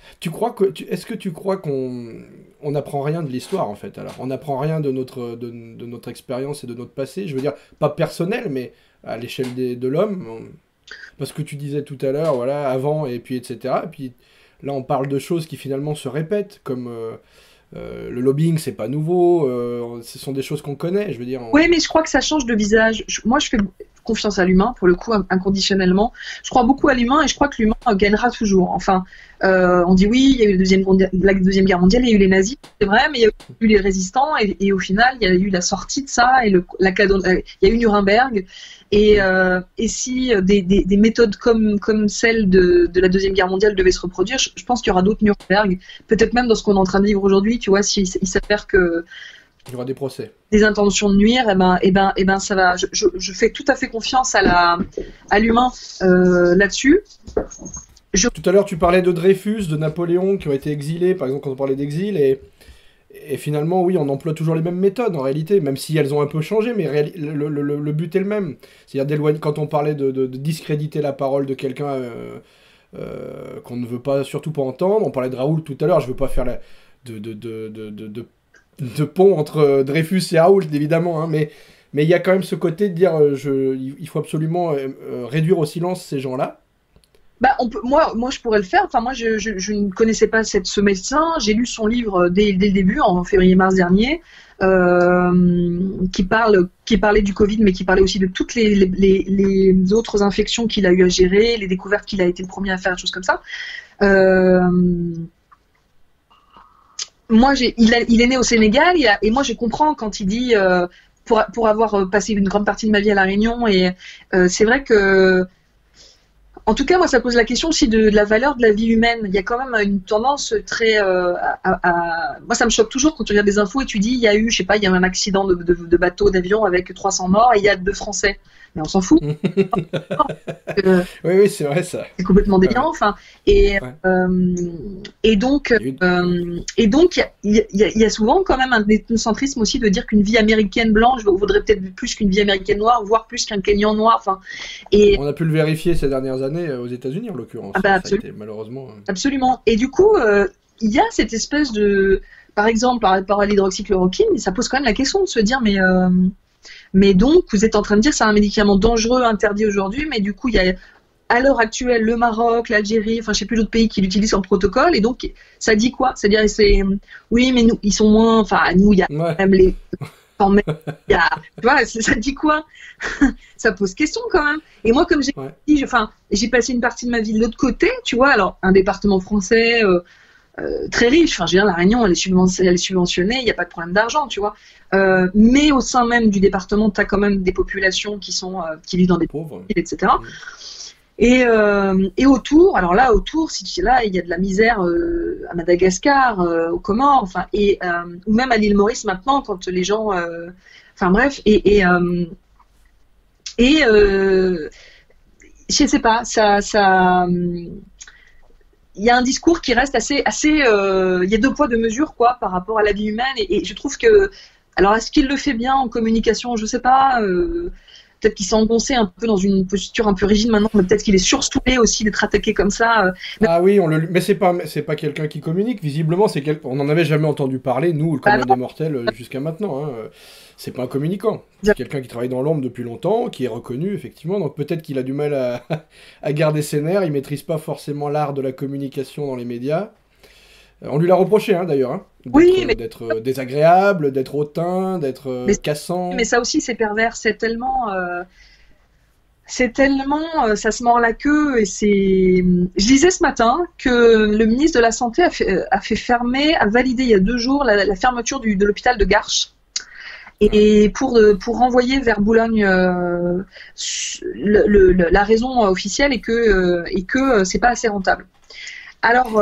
Est-ce que tu crois qu'on n'apprend rien de l'histoire, en fait? Alors, on n'apprend rien de notre expérience et de notre passé. Je veux dire, pas personnel, mais à l'échelle de l'homme. Parce que tu disais tout à l'heure, voilà, avant, et puis etc. Et puis là, on parle de choses qui finalement se répètent, comme le lobbying, c'est pas nouveau, ce sont des choses qu'on connaît, je veux dire. Oui, mais je crois que ça change de visage. Moi, je fais confiance à l'humain, pour le coup, inconditionnellement. Je crois beaucoup à l'humain et je crois que l'humain gagnera toujours. Enfin, on dit oui, il y a eu la Deuxième Guerre mondiale, il y a eu les nazis, c'est vrai, mais il y a eu les résistants et au final, il y a eu la sortie de ça et il y a eu Nuremberg. Et si des méthodes comme celle de la Deuxième Guerre mondiale devaient se reproduire, je pense qu'il y aura d'autres Nuremberg. Peut-être même dans ce qu'on est en train de vivre aujourd'hui, tu vois, s'il s'avère que il y aura des procès. Des intentions de nuire, et ben ça va. Je fais tout à fait confiance à l'humain là-dessus. Tout à l'heure, tu parlais de Dreyfus, de Napoléon, qui ont été exilés, par exemple, quand on parlait d'exil, et finalement, oui, on emploie toujours les mêmes méthodes, en réalité, même si elles ont un peu changé, mais le but est le même. C'est-à-dire d'éloigner, quand on parlait de discréditer la parole de quelqu'un qu'on ne veut pas, surtout pas entendre, on parlait de Raoult tout à l'heure, je veux pas faire de pont entre Dreyfus et Raoult, évidemment, hein, mais il y a quand même ce côté de dire il faut absolument réduire au silence ces gens-là. Moi, je pourrais le faire. Enfin, moi, je ne connaissais pas ce médecin. J'ai lu son livre dès le début, en février-mars dernier, qui parlait du Covid, mais qui parlait aussi de toutes les autres infections qu'il a eu à gérer, les découvertes qu'il a été le premier à faire, des choses comme ça. Moi, il est né au Sénégal, et moi, je comprends quand il dit, pour avoir passé une grande partie de ma vie à La Réunion, et c'est vrai que, en tout cas, moi, ça pose la question aussi de la valeur de la vie humaine. Il y a quand même une tendance très... Moi, ça me choque toujours quand tu regardes des infos et tu dis, il y a eu un accident de bateau, d'avion avec 300 morts, et il y a 2 Français. mais on s'en fout. Oui, oui, c'est vrai ça. C'est complètement délirant. Ouais. Enfin, et, Ouais. et donc, il y a souvent quand même un ethnocentrisme aussi de dire qu'une vie américaine blanche vaudrait peut-être plus qu'une vie américaine noire, voire plus qu'un Kenyan noir. Enfin, et On a pu le vérifier ces dernières années aux États-Unis en l'occurrence. ah bah, Ça a été malheureusement. absolument. Et du coup, il y a cette espèce de, par exemple, par rapport à l'hydroxychloroquine, ça pose quand même la question de se dire, mais donc, vous êtes en train de dire que c'est un médicament dangereux, interdit aujourd'hui, mais du coup, il y a à l'heure actuelle le Maroc, l'Algérie, enfin, je sais plus d'autres pays qui l'utilisent en protocole, et donc, ça dit quoi? C'est-à-dire, oui, mais nous, ils sont moins, enfin, nous, il y a Ouais. même les, quand même, il y a, tu vois, ça dit quoi? Ça pose question quand même. Et moi, comme j'ai Ouais. dit, enfin, j'ai passé une partie de ma vie de l'autre côté, tu vois, alors, un département français, très riche. Enfin, je veux dire, la Réunion, elle est subventionnée, il n'y a pas de problème d'argent, tu vois. Mais au sein même du département, tu as quand même des populations qui vivent dans des Pauvre. villes, etc. Et autour, alors là, autour, si tu es là, il y a de la misère à Madagascar, aux Comores, enfin, ou même à l'île Maurice maintenant, quand les gens, enfin bref, je sais pas, il y a un discours qui reste assez, il y a deux poids deux mesures quoi par rapport à la vie humaine et je trouve que, alors est-ce qu'il le fait bien en communication, je sais pas, peut-être qu'il s'est engoncé un peu dans une posture un peu rigide maintenant, mais peut-être qu'il est surstoulé aussi d'être attaqué comme ça. Ah oui, mais c'est pas quelqu'un qui communique. Visiblement, on n'en avait jamais entendu parler, nous, le commun des mortels, jusqu'à maintenant. Hein. C'est pas un communicant. C'est quelqu'un qui travaille dans l'ombre depuis longtemps, qui est reconnu, effectivement. Donc peut-être qu'il a du mal à garder ses nerfs. Il maîtrise pas forcément l'art de la communication dans les médias. On lui l'a reproché, hein, d'ailleurs. Hein, oui, mais d'être désagréable, d'être hautain, d'être cassant. Mais ça aussi, c'est pervers. C'est tellement, ça se mord la queue. Et je disais ce matin que le ministre de la Santé a validé il y a 2 jours la fermeture de l'hôpital de Garches. Et pour renvoyer vers Boulogne la raison officielle est que c'est pas assez rentable. Alors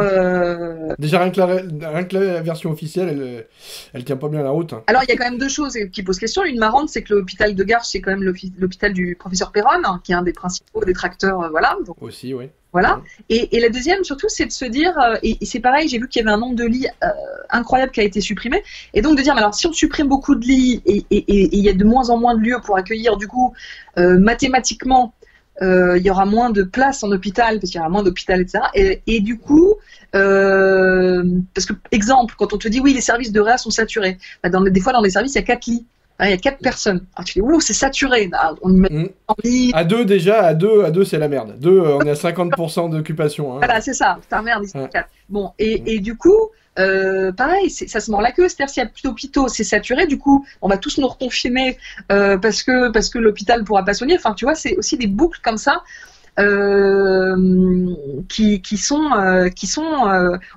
déjà rien que la version officielle, elle tient pas bien la route. Hein. Alors il y a quand même 2 choses qui posent question. Une marrante, c'est que l'hôpital de Garches, c'est quand même l'hôpital du professeur Perron, hein, qui est un des principaux détracteurs, voilà. Donc, aussi, oui. Voilà. Et la deuxième, surtout, c'est de se dire, et c'est pareil, j'ai vu qu'il y avait un nombre de lits incroyable qui a été supprimé, et donc de dire, mais alors si on supprime beaucoup de lits et il y a de moins en moins de lieux pour accueillir, du coup, mathématiquement, il y aura moins de places en hôpital, parce qu'il y aura moins d'hôpital, etc. Et du coup, parce que, exemple, quand on te dit, oui, les services de réa sont saturés, bah, des fois, dans les services, il y a 4 lits. Il y a 4 personnes. Alors tu dis, ouh, c'est saturé. On y met en lit. À 2 déjà, à deux c'est la merde. 2, on est à 50% d'occupation. Hein. Voilà, c'est ça. Putain, merde, ils sont 4. Bon, et du coup, pareil, ça se mord la queue. C'est-à-dire, s'il y a plus d'hôpitaux, c'est saturé. Du coup, on va tous nous reconfiner parce que l'hôpital ne pourra pas soigner. Enfin, tu vois, c'est aussi des boucles comme ça. Qui sont,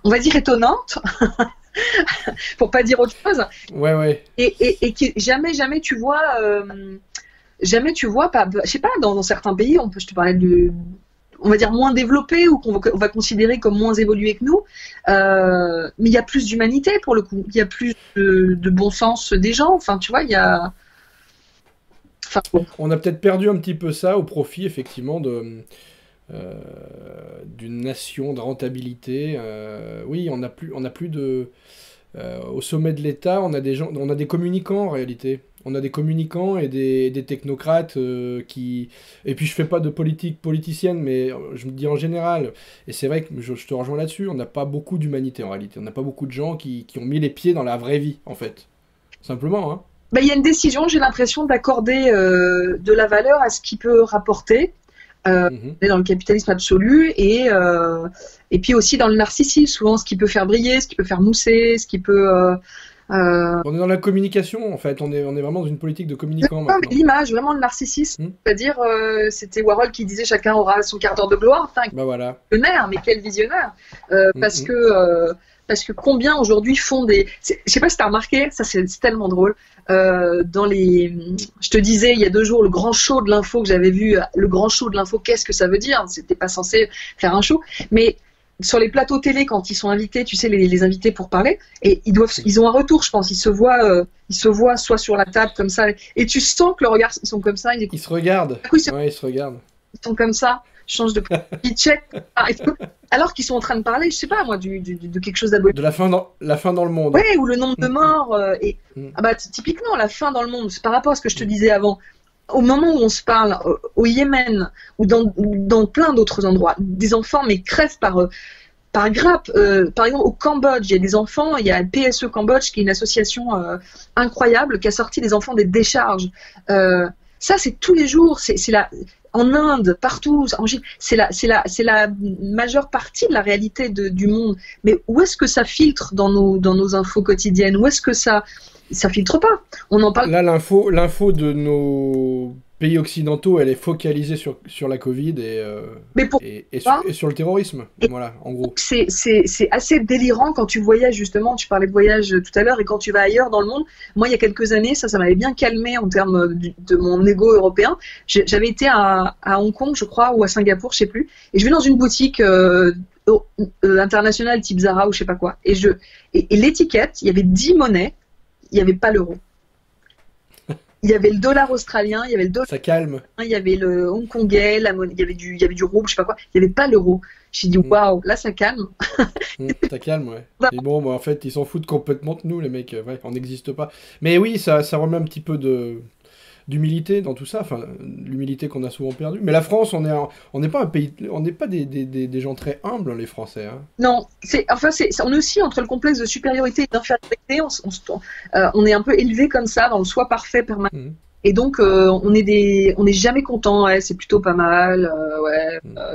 on va dire, étonnantes. Pour pas dire autre chose. Ouais. Et qui jamais tu vois, pas, je sais pas, dans certains pays, je te parlais on va dire moins développés ou qu'on va considérer comme moins évolués que nous, mais il y a plus d'humanité pour le coup, il y a plus de bon sens des gens. Enfin, tu vois, il y a. Enfin, bon. On a peut-être perdu un petit peu ça au profit effectivement d'une nation de rentabilité. Oui, on n'a plus de au sommet de l'État, on a des communicants en réalité. On a des communicants et des technocrates qui... Et puis je fais pas de politique politicienne, mais je me dis en général, et c'est vrai que je te rejoins là-dessus, on n'a pas beaucoup d'humanité en réalité. On n'a pas beaucoup de gens qui ont mis les pieds dans la vraie vie, en fait. Simplement, hein. Il y a une décision, j'ai l'impression, d'accorder de la valeur à ce qui peut rapporter. Dans le capitalisme absolu et puis aussi dans le narcissisme, souvent ce qui peut faire briller, ce qui peut faire mousser, ce qui peut... On est dans la communication en fait, on est vraiment dans une politique de communicant maintenant. L'image, vraiment le narcissisme, c'est-à-dire c'était Warhol qui disait chacun aura son quart d'heure de gloire. Enfin, voilà. Visionnaire, mais quel visionnaire parce que combien aujourd'hui font des... Je sais pas si tu as remarqué, ça c'est tellement drôle. Je te disais il y a 2 jours le grand show de l'info que j'avais vu. Le grand show de l'info, qu'est-ce que ça veut dire? C'était pas censé faire un show, mais sur les plateaux télé, quand ils sont invités, tu sais, les invités pour parler, et ils ont un retour, je pense. Ils se voient soit sur la table comme ça, et tu sens que le regard, ils sont comme ça. Ils se regardent. Ouais, ils se regardent. Ils sont comme ça, changent de ils checkent, alors qu'ils sont en train de parler, je sais pas moi, de quelque chose d'abominable. De la fin dans le monde. Ouais, ou le nombre de morts. Ah bah, typiquement, la fin dans le monde, c'est par rapport à ce que je te disais avant. Au moment où on se parle, au Yémen, ou dans plein d'autres endroits, des enfants mais crèvent par grappe. Par exemple, au Cambodge, il y a des enfants, il y a PSE Cambodge, qui est une association incroyable, qui a sorti des enfants des décharges. Ça, c'est tous les jours. En Inde, partout, c'est la majeure partie de la réalité du monde. Mais où est-ce que ça filtre dans nos infos quotidiennes? Où est-ce que ça filtre pas? On en parle. Là, l'info de nos pays occidentaux, elle est focalisée sur la Covid et sur le terrorisme. Voilà, en gros. C'est assez délirant quand tu voyages, justement. Tu parlais de voyage tout à l'heure, et quand tu vas ailleurs dans le monde. Moi, il y a quelques années, ça m'avait bien calmé en termes de mon ego européen. J'avais été à Hong Kong, je crois, ou à Singapour, je sais plus. Et je vais dans une boutique internationale type Zara ou je sais pas quoi. Et l'étiquette, il y avait 10 monnaies, il n'y avait pas l'euro. Il y avait le dollar australien, il y avait le dollar. Ça calme. Il y avait le hongkongais, il y avait du rouble, je sais pas quoi. Il n'y avait pas l'euro. J'ai dit waouh, là ça calme. Ça calme, ouais. Et bon, en fait, ils s'en foutent complètement de nous, les mecs. Ouais, on n'existe pas. Mais oui, ça remet un petit peu d'humilité dans tout ça, enfin l'humilité qu'on a souvent perdue. Mais la France, on n'est pas un pays, on n'est pas des gens très humbles, les Français. Hein. Non, on est aussi entre le complexe de supériorité et d'infériorité. On est un peu élevé comme ça dans le soi parfait permanent. Et donc on est jamais content. Ouais, c'est plutôt pas mal.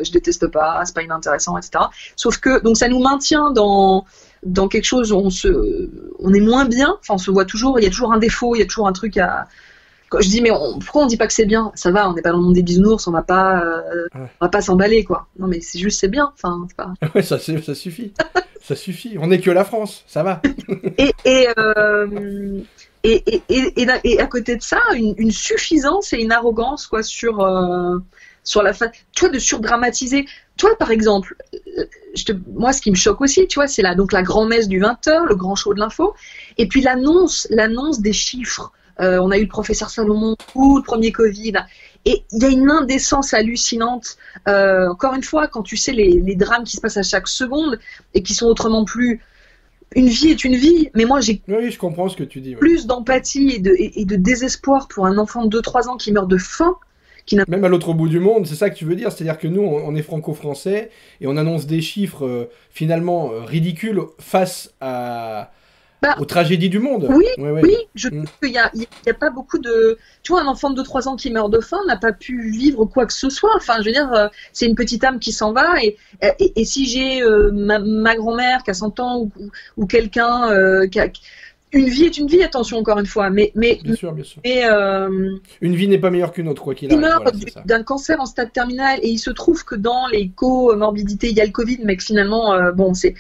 Je déteste pas, c'est pas inintéressant, etc. Sauf que donc ça nous maintient dans quelque chose où on est moins bien. Enfin, on se voit toujours. Il y a toujours un défaut, il y a toujours un truc à. Quand je dis mais pourquoi on dit pas que c'est bien? Ça va, on n'est pas dans le monde des bisounours, on va pas s'emballer quoi. Non mais c'est juste c'est bien. Enfin c'est pas. Ouais, ça suffit. Ça suffit. On n'est que la France, ça va. Et à côté de ça, une suffisance et une arrogance quoi sur la fin. Tu vois, de surdramatiser. Toi par exemple, moi ce qui me choque aussi, tu vois, c'est donc la grand-messe du 20h, le grand show de l'info, et puis l'annonce des chiffres. On a eu le professeur Salomon ou le premier Covid. Et il y a une indécence hallucinante. Encore une fois, quand tu sais les drames qui se passent à chaque seconde et qui sont autrement plus... Une vie est une vie, mais moi j'ai je comprends ce que tu dis, plus d'empathie et de désespoir pour un enfant de 2-3 ans qui meurt de faim. Même à l'autre bout du monde, c'est ça que tu veux dire? C'est-à-dire que nous, on est franco-français et on annonce des chiffres finalement ridicules face aux tragédies du monde. Oui, oui, je trouve qu'il y a pas beaucoup de... Tu vois, un enfant de 2-3 ans qui meurt de faim n'a pas pu vivre quoi que ce soit. Enfin, je veux dire, c'est une petite âme qui s'en va. Et si j'ai ma grand-mère qui a 100 ans ou quelqu'un qui a... Une vie est une vie, attention, encore une fois. Mais bien sûr. Une vie n'est pas meilleure qu'une autre, quoi qu'il arrive. Il meurt d'un cancer en stade terminal et il se trouve que dans les comorbidités, il y a le Covid, mais que finalement, c'est...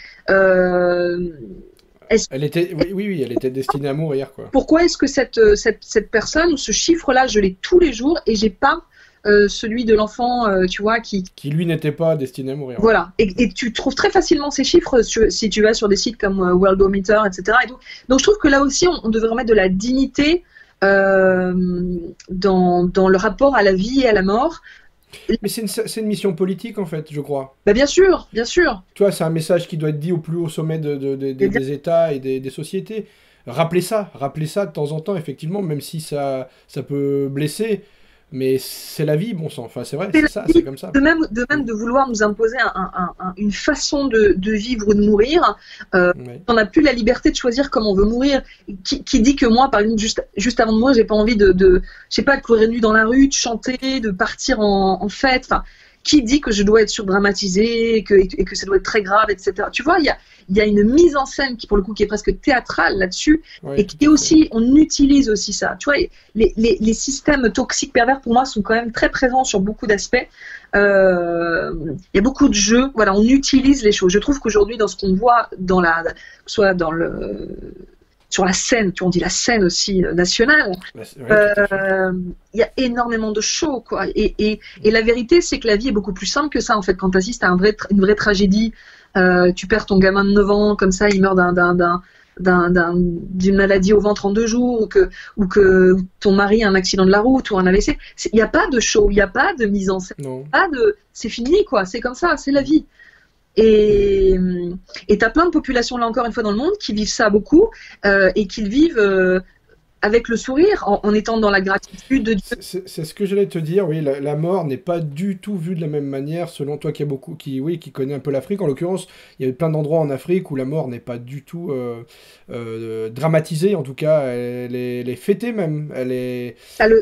Elle était destinée à mourir, quoi. Pourquoi est-ce que cette personne, ou ce chiffre-là, je l'ai tous les jours et j'ai pas celui de l'enfant, tu vois, qui lui n'était pas destiné à mourir. Voilà. Et tu trouves très facilement ces chiffres si tu vas sur des sites comme Worldometer, etc. Et tout. Donc je trouve que là aussi, on devrait remettre de la dignité dans le rapport à la vie et à la mort. Mais c'est une mission politique, en fait, je crois. Bah bien sûr, bien sûr. Tu vois, c'est un message qui doit être dit au plus haut sommet des États et des sociétés. Rappelez ça de temps en temps, effectivement, même si ça peut blesser. Mais c'est la vie, bon sang. Enfin, c'est vrai, c'est comme ça. De même de vouloir nous imposer une façon de vivre ou de mourir. On n'a plus la liberté de choisir comment on veut mourir. Qui dit que moi, par exemple, juste avant de mourir, j'ai pas envie je sais pas, de courir nu dans la rue, de chanter, de partir en fête. Enfin, qui dit que je dois être surdramatisée et que ça doit être très grave, etc. Tu vois, il y a une mise en scène qui, pour le coup, qui est presque théâtrale là-dessus, et qui est aussi, on utilise aussi ça. Tu vois, les systèmes toxiques pervers, pour moi, sont quand même très présents sur beaucoup d'aspects. Il y a beaucoup de jeux, voilà, on utilise les choses. Je trouve qu'aujourd'hui, dans ce qu'on voit sur la scène, tu vois, on dit la scène aussi nationale, il y a énormément de shows, quoi. Et la vérité, c'est que la vie est beaucoup plus simple que ça, en fait. Quand tu assistes à une vraie tragédie, tu perds ton gamin de 9 ans, comme ça, il meurt d'une maladie au ventre en 2 jours, ou que ton mari a un accident de la route ou un AVC. Il n'y a pas de show, il n'y a pas de mise en scène, c'est fini, quoi. C'est comme ça, c'est la vie. Et t'as plein de populations, là encore une fois, dans le monde qui vivent ça beaucoup, et qui le vivent avec le sourire, en étant dans la gratitude de Dieu. C'est ce que j'allais te dire, oui, la mort n'est pas du tout vue de la même manière, selon toi qui connaît un peu l'Afrique. En l'occurrence, il y a plein d'endroits en Afrique où la mort n'est pas du tout dramatisée, en tout cas, elle est fêtée même.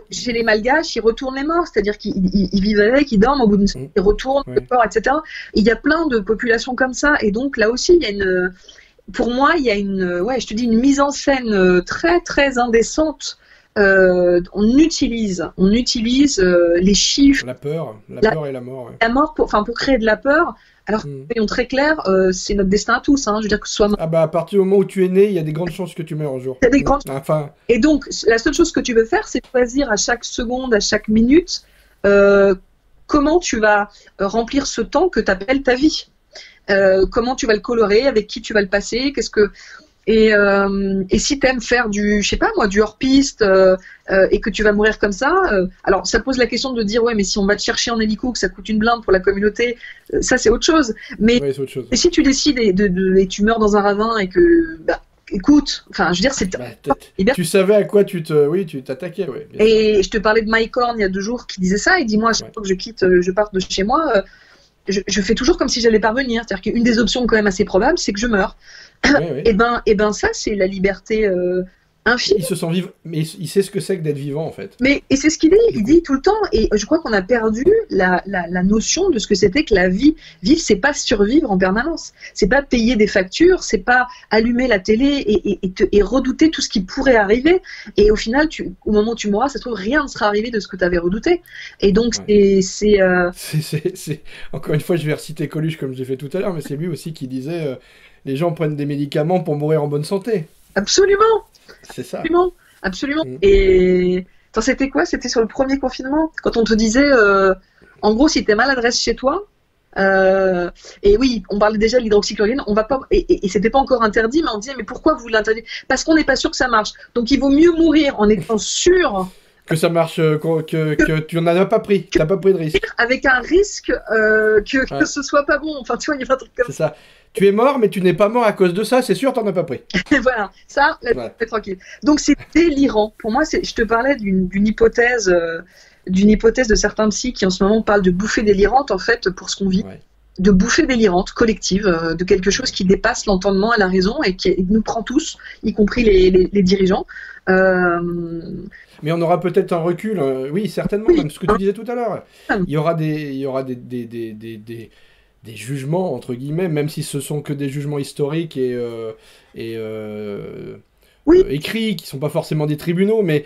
Chez les Malgaches, ils retournent les morts, c'est-à-dire qu'ils vivent avec, ils dorment, au bout d'une semaine, ils retournent le corps, etc. Et il y a plein de populations comme ça, et donc là aussi, il y a pour moi, il y a une mise en scène très très indécente. On utilise les chiffres. La peur et la mort. Ouais. La mort pour créer de la peur. Alors, soyons très clairs, c'est notre destin à tous. Je veux dire que ce soit. Ah bah à partir du moment où tu es né, il y a des grandes chances que tu meurs un jour. Il y a des grandes chances. Et donc, la seule chose que tu veux faire, c'est choisir à chaque seconde, à chaque minute, comment tu vas remplir ce temps que tu appelles ta vie. Comment tu vas le colorer, avec qui tu vas le passer, et si t'aimes faire du hors-piste, et que tu vas mourir comme ça, alors ça pose la question de dire mais si on va te chercher en hélico, que ça coûte une blinde pour la communauté, ça c'est autre chose. Mais c'est autre chose. Et si tu décides et tu meurs dans un ravin et que écoute, je veux dire, c'est. Tu savais à quoi tu t'attaquais, ouais. Et je te parlais de Mike Horn il y a 2 jours qui disait ça. Il dit moi à chaque fois que je pars de chez moi. Je fais toujours comme si j'allais parvenir. C'est-à-dire qu'une des options quand même assez probable, c'est que je meure. Et ben ça, c'est la liberté infime. Il se sent vivre, mais il sait ce que c'est que d'être vivant, en fait. Et c'est ce qu'il dit. Il dit tout le temps. Et je crois qu'on a perdu la notion de ce que c'était que la vie. Vivre, c'est pas survivre en permanence. C'est pas payer des factures. C'est pas allumer la télé et redouter tout ce qui pourrait arriver. Et au final, au moment où tu mourras, ça se trouve, rien ne sera arrivé de ce que tu avais redouté. Et donc, c'est encore une fois, je vais reciter Coluche comme j'ai fait tout à l'heure, mais c'est lui aussi qui disait les gens prennent des médicaments pour mourir en bonne santé. Absolument. C'est ça. Absolument. Et c'était quoi? C'était sur le premier confinement, quand on te disait, en gros, si t'es maladresse chez toi, et oui, on parlait déjà de l'hydroxychloroquine, on va pas, et c'était pas encore interdit, mais on disait, mais pourquoi vous l'interdisez? Parce qu'on n'est pas sûr que ça marche. Donc il vaut mieux mourir en étant sûr que ça marche, que tu n'en as pas pris, tu n'as pas pris de risque. Avec un risque que ce soit pas bon. Enfin, tu vois, il y a un truc comme ça. C'est ça. Tu es mort, mais tu n'es pas mort à cause de ça, c'est sûr, t'en as pas pris. Voilà, ça, là, tranquille. Donc c'est délirant. Pour moi, je te parlais d'une hypothèse de certains psys qui en ce moment parlent de bouffée délirante, en fait, pour ce qu'on vit. Ouais. De bouffée délirante, collective, de quelque chose qui dépasse l'entendement et la raison et qui nous prend tous, y compris les dirigeants. Mais on aura peut-être un recul, oui, certainement, comme ce que tu disais tout à l'heure. Il y aura des jugements, entre guillemets, même si ce sont que des jugements historiques et écrits, qui ne sont pas forcément des tribunaux, mais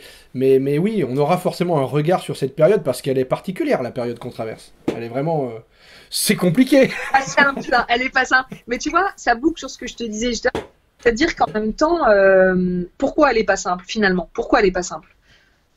oui, on aura forcément un regard sur cette période, parce qu'elle est particulière, la période qu'on traverse. Elle est vraiment... c'est compliqué. Pas simple, elle est pas simple. Mais tu vois, ça boucle sur ce que je te disais. C'est-à-dire qu'en même temps, pourquoi elle est pas simple, finalement? Pourquoi elle est pas simple?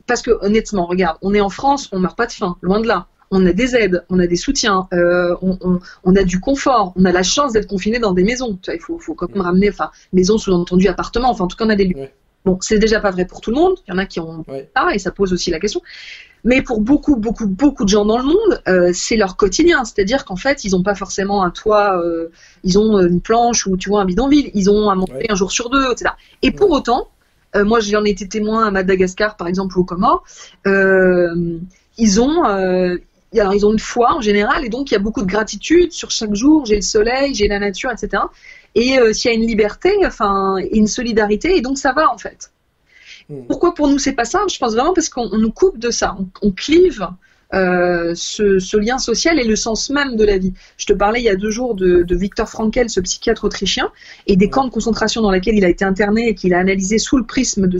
Parce que, honnêtement, regarde, on est en France, on meurt pas de faim, loin de là. On a des aides, on a des soutiens, on a du confort, on a la chance d'être confiné dans des maisons. Tu vois, il faut quand même ramener, maison sous-entendu appartement, en tout cas on a des lieux. Ouais. Bon, c'est déjà pas vrai pour tout le monde, il y en a qui ont ça, et ça pose aussi la question. Mais pour beaucoup de gens dans le monde, c'est leur quotidien. C'est-à-dire qu'en fait, ils n'ont pas forcément un toit, ils ont une planche ou tu vois un bidonville, ils ont à manger un jour sur 2, etc. Et pour autant, moi j'en ai été témoin à Madagascar par exemple ou aux Comores, ils ont une foi en général, et donc il y a beaucoup de gratitude sur chaque jour. J'ai le soleil, j'ai la nature, etc. Et s'il y a une liberté, et une solidarité, et donc ça va en fait. Pourquoi pour nous c'est pas simple? Je pense vraiment parce qu'on nous coupe de ça, on clive ce lien social et le sens même de la vie. Je te parlais il y a 2 jours de Viktor Frankl, ce psychiatre autrichien, et des camps de concentration dans lesquels il a été interné et qu'il a analysé sous le prisme de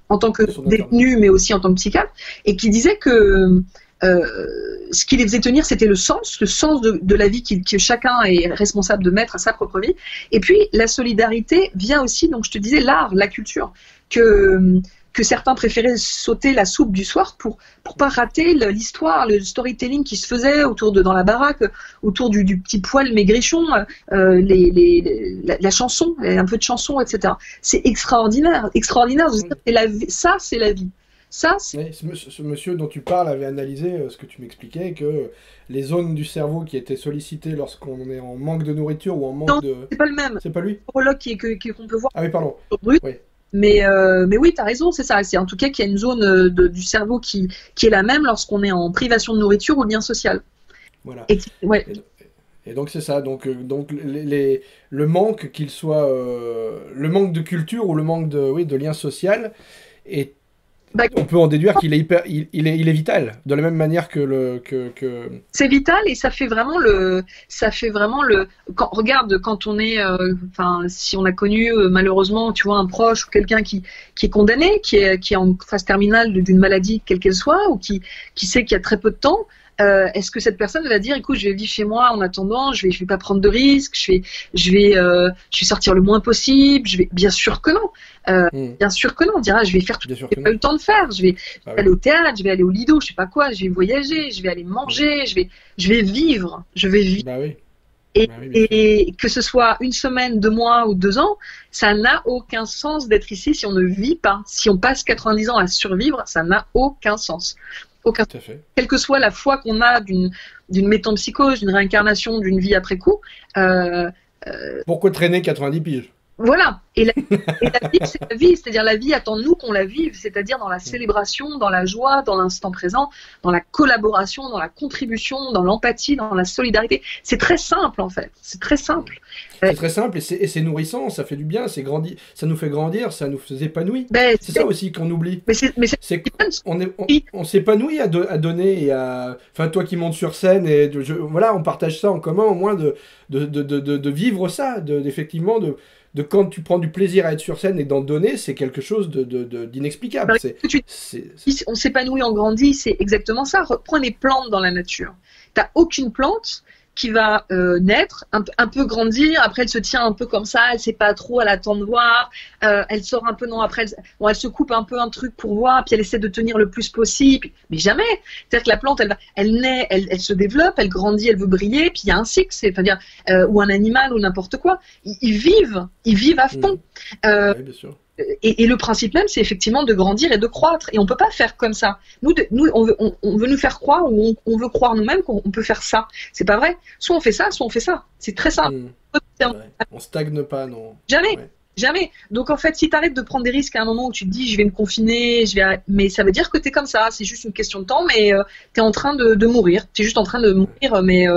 en tant que détenu, mais aussi en tant que psychiatre, et qui disait que ce qui les faisait tenir, c'était le sens de la vie que chacun est responsable de mettre à sa propre vie. Et puis la solidarité vient aussi, donc je te disais, l'art, la culture, que que certains préféraient sauter la soupe du soir pour pas rater l'histoire, le storytelling qui se faisait dans la baraque, autour du petit poil maigrichon, la chanson, un peu de chanson, etc. C'est extraordinaire, extraordinaire. Ça, c'est la vie. Ça, oui, ce monsieur dont tu parles avait analysé ce que tu m'expliquais, que les zones du cerveau qui étaient sollicitées lorsqu'on est en manque de nourriture ou en manque de... c'est pas le même. C'est pas lui? Neurologue qu'on peut voir. Ah oui, pardon. Brut. Oui. Mais oui, tu as raison, c'est ça. C'est en tout cas qu'il y a une zone du cerveau qui est la même lorsqu'on est en privation de nourriture ou de lien social. Voilà. Ouais. Et donc c'est ça. Donc le manque, qu'il soit le manque de culture ou le manque de lien social, et on peut en déduire qu'il est il est vital, de la même manière que C'est vital, et ça fait vraiment regarde, quand on est, si on a connu malheureusement, tu vois, un proche ou quelqu'un qui est condamné, qui est en phase terminale d'une maladie quelle qu'elle soit, ou qui sait qu'il y a très peu de temps. Est-ce que cette personne va dire, écoute, je vais vivre chez moi en attendant, je vais pas prendre de risques, je vais sortir le moins possible, bien sûr que non. Bien sûr que non, on dira, je vais faire tout ce que j'ai pas eu le temps de faire, je vais aller au théâtre, je vais aller au Lido, je sais pas quoi, je vais voyager, je vais aller manger, je vais vivre, Bah oui. Et que ce soit une semaine, 2 mois ou 2 ans, ça n'a aucun sens d'être ici si on ne vit pas. Si on passe 90 ans à survivre, ça n'a aucun sens. Tout à fait. Quelle que soit la foi qu'on a d'une métempsychose, d'une réincarnation, d'une vie après coup. Pourquoi traîner 90 piges? Voilà. Et la vie, c'est la vie. C'est-à-dire, la vie attend de nous qu'on la vive. C'est-à-dire dans la célébration, dans la joie, dans l'instant présent, dans la collaboration, dans la contribution, dans l'empathie, dans la solidarité. C'est très simple, en fait. C'est très simple. C'est très simple et c'est nourrissant, ça fait du bien, ça nous fait grandir, ça nous épanouit. C'est ça aussi qu'on oublie. C'est qu'on s'épanouit à donner et à... Enfin, toi qui montes sur scène, et voilà, on partage ça en commun, au moins de vivre ça, effectivement, de quand tu prends du plaisir à être sur scène et d'en donner, c'est quelque chose d'inexplicable. On s'épanouit, on grandit, c'est exactement ça. Prends les plantes dans la nature. T'as aucune plante qui va naître, un peu grandir, après elle se tient un peu comme ça, elle sait pas trop, elle attend de voir, elle sort un peu, non, après elle se coupe un peu un truc pour voir, puis elle essaie de tenir le plus possible, mais jamais. C'est-à-dire que la plante, elle naît, elle se développe, elle grandit, elle veut briller, puis il y a un cycle, c'est-à-dire, ou un animal ou n'importe quoi, ils vivent à fond. Oui, bien sûr. Et le principe même, c'est effectivement de grandir et de croître. Et on peut pas faire comme ça. Nous on veut nous faire croire, ou on veut croire nous-mêmes qu'on peut faire ça. C'est pas vrai. Soit on fait ça, soit on fait ça. C'est très simple. On stagne pas, non. Jamais. Ouais. Jamais. Donc en fait, si tu arrêtes de prendre des risques à un moment où tu te dis je vais me confiner, mais ça veut dire que tu es comme ça, c'est juste une question de temps, mais tu es en train de mourir. Tu es juste en train de mourir, mais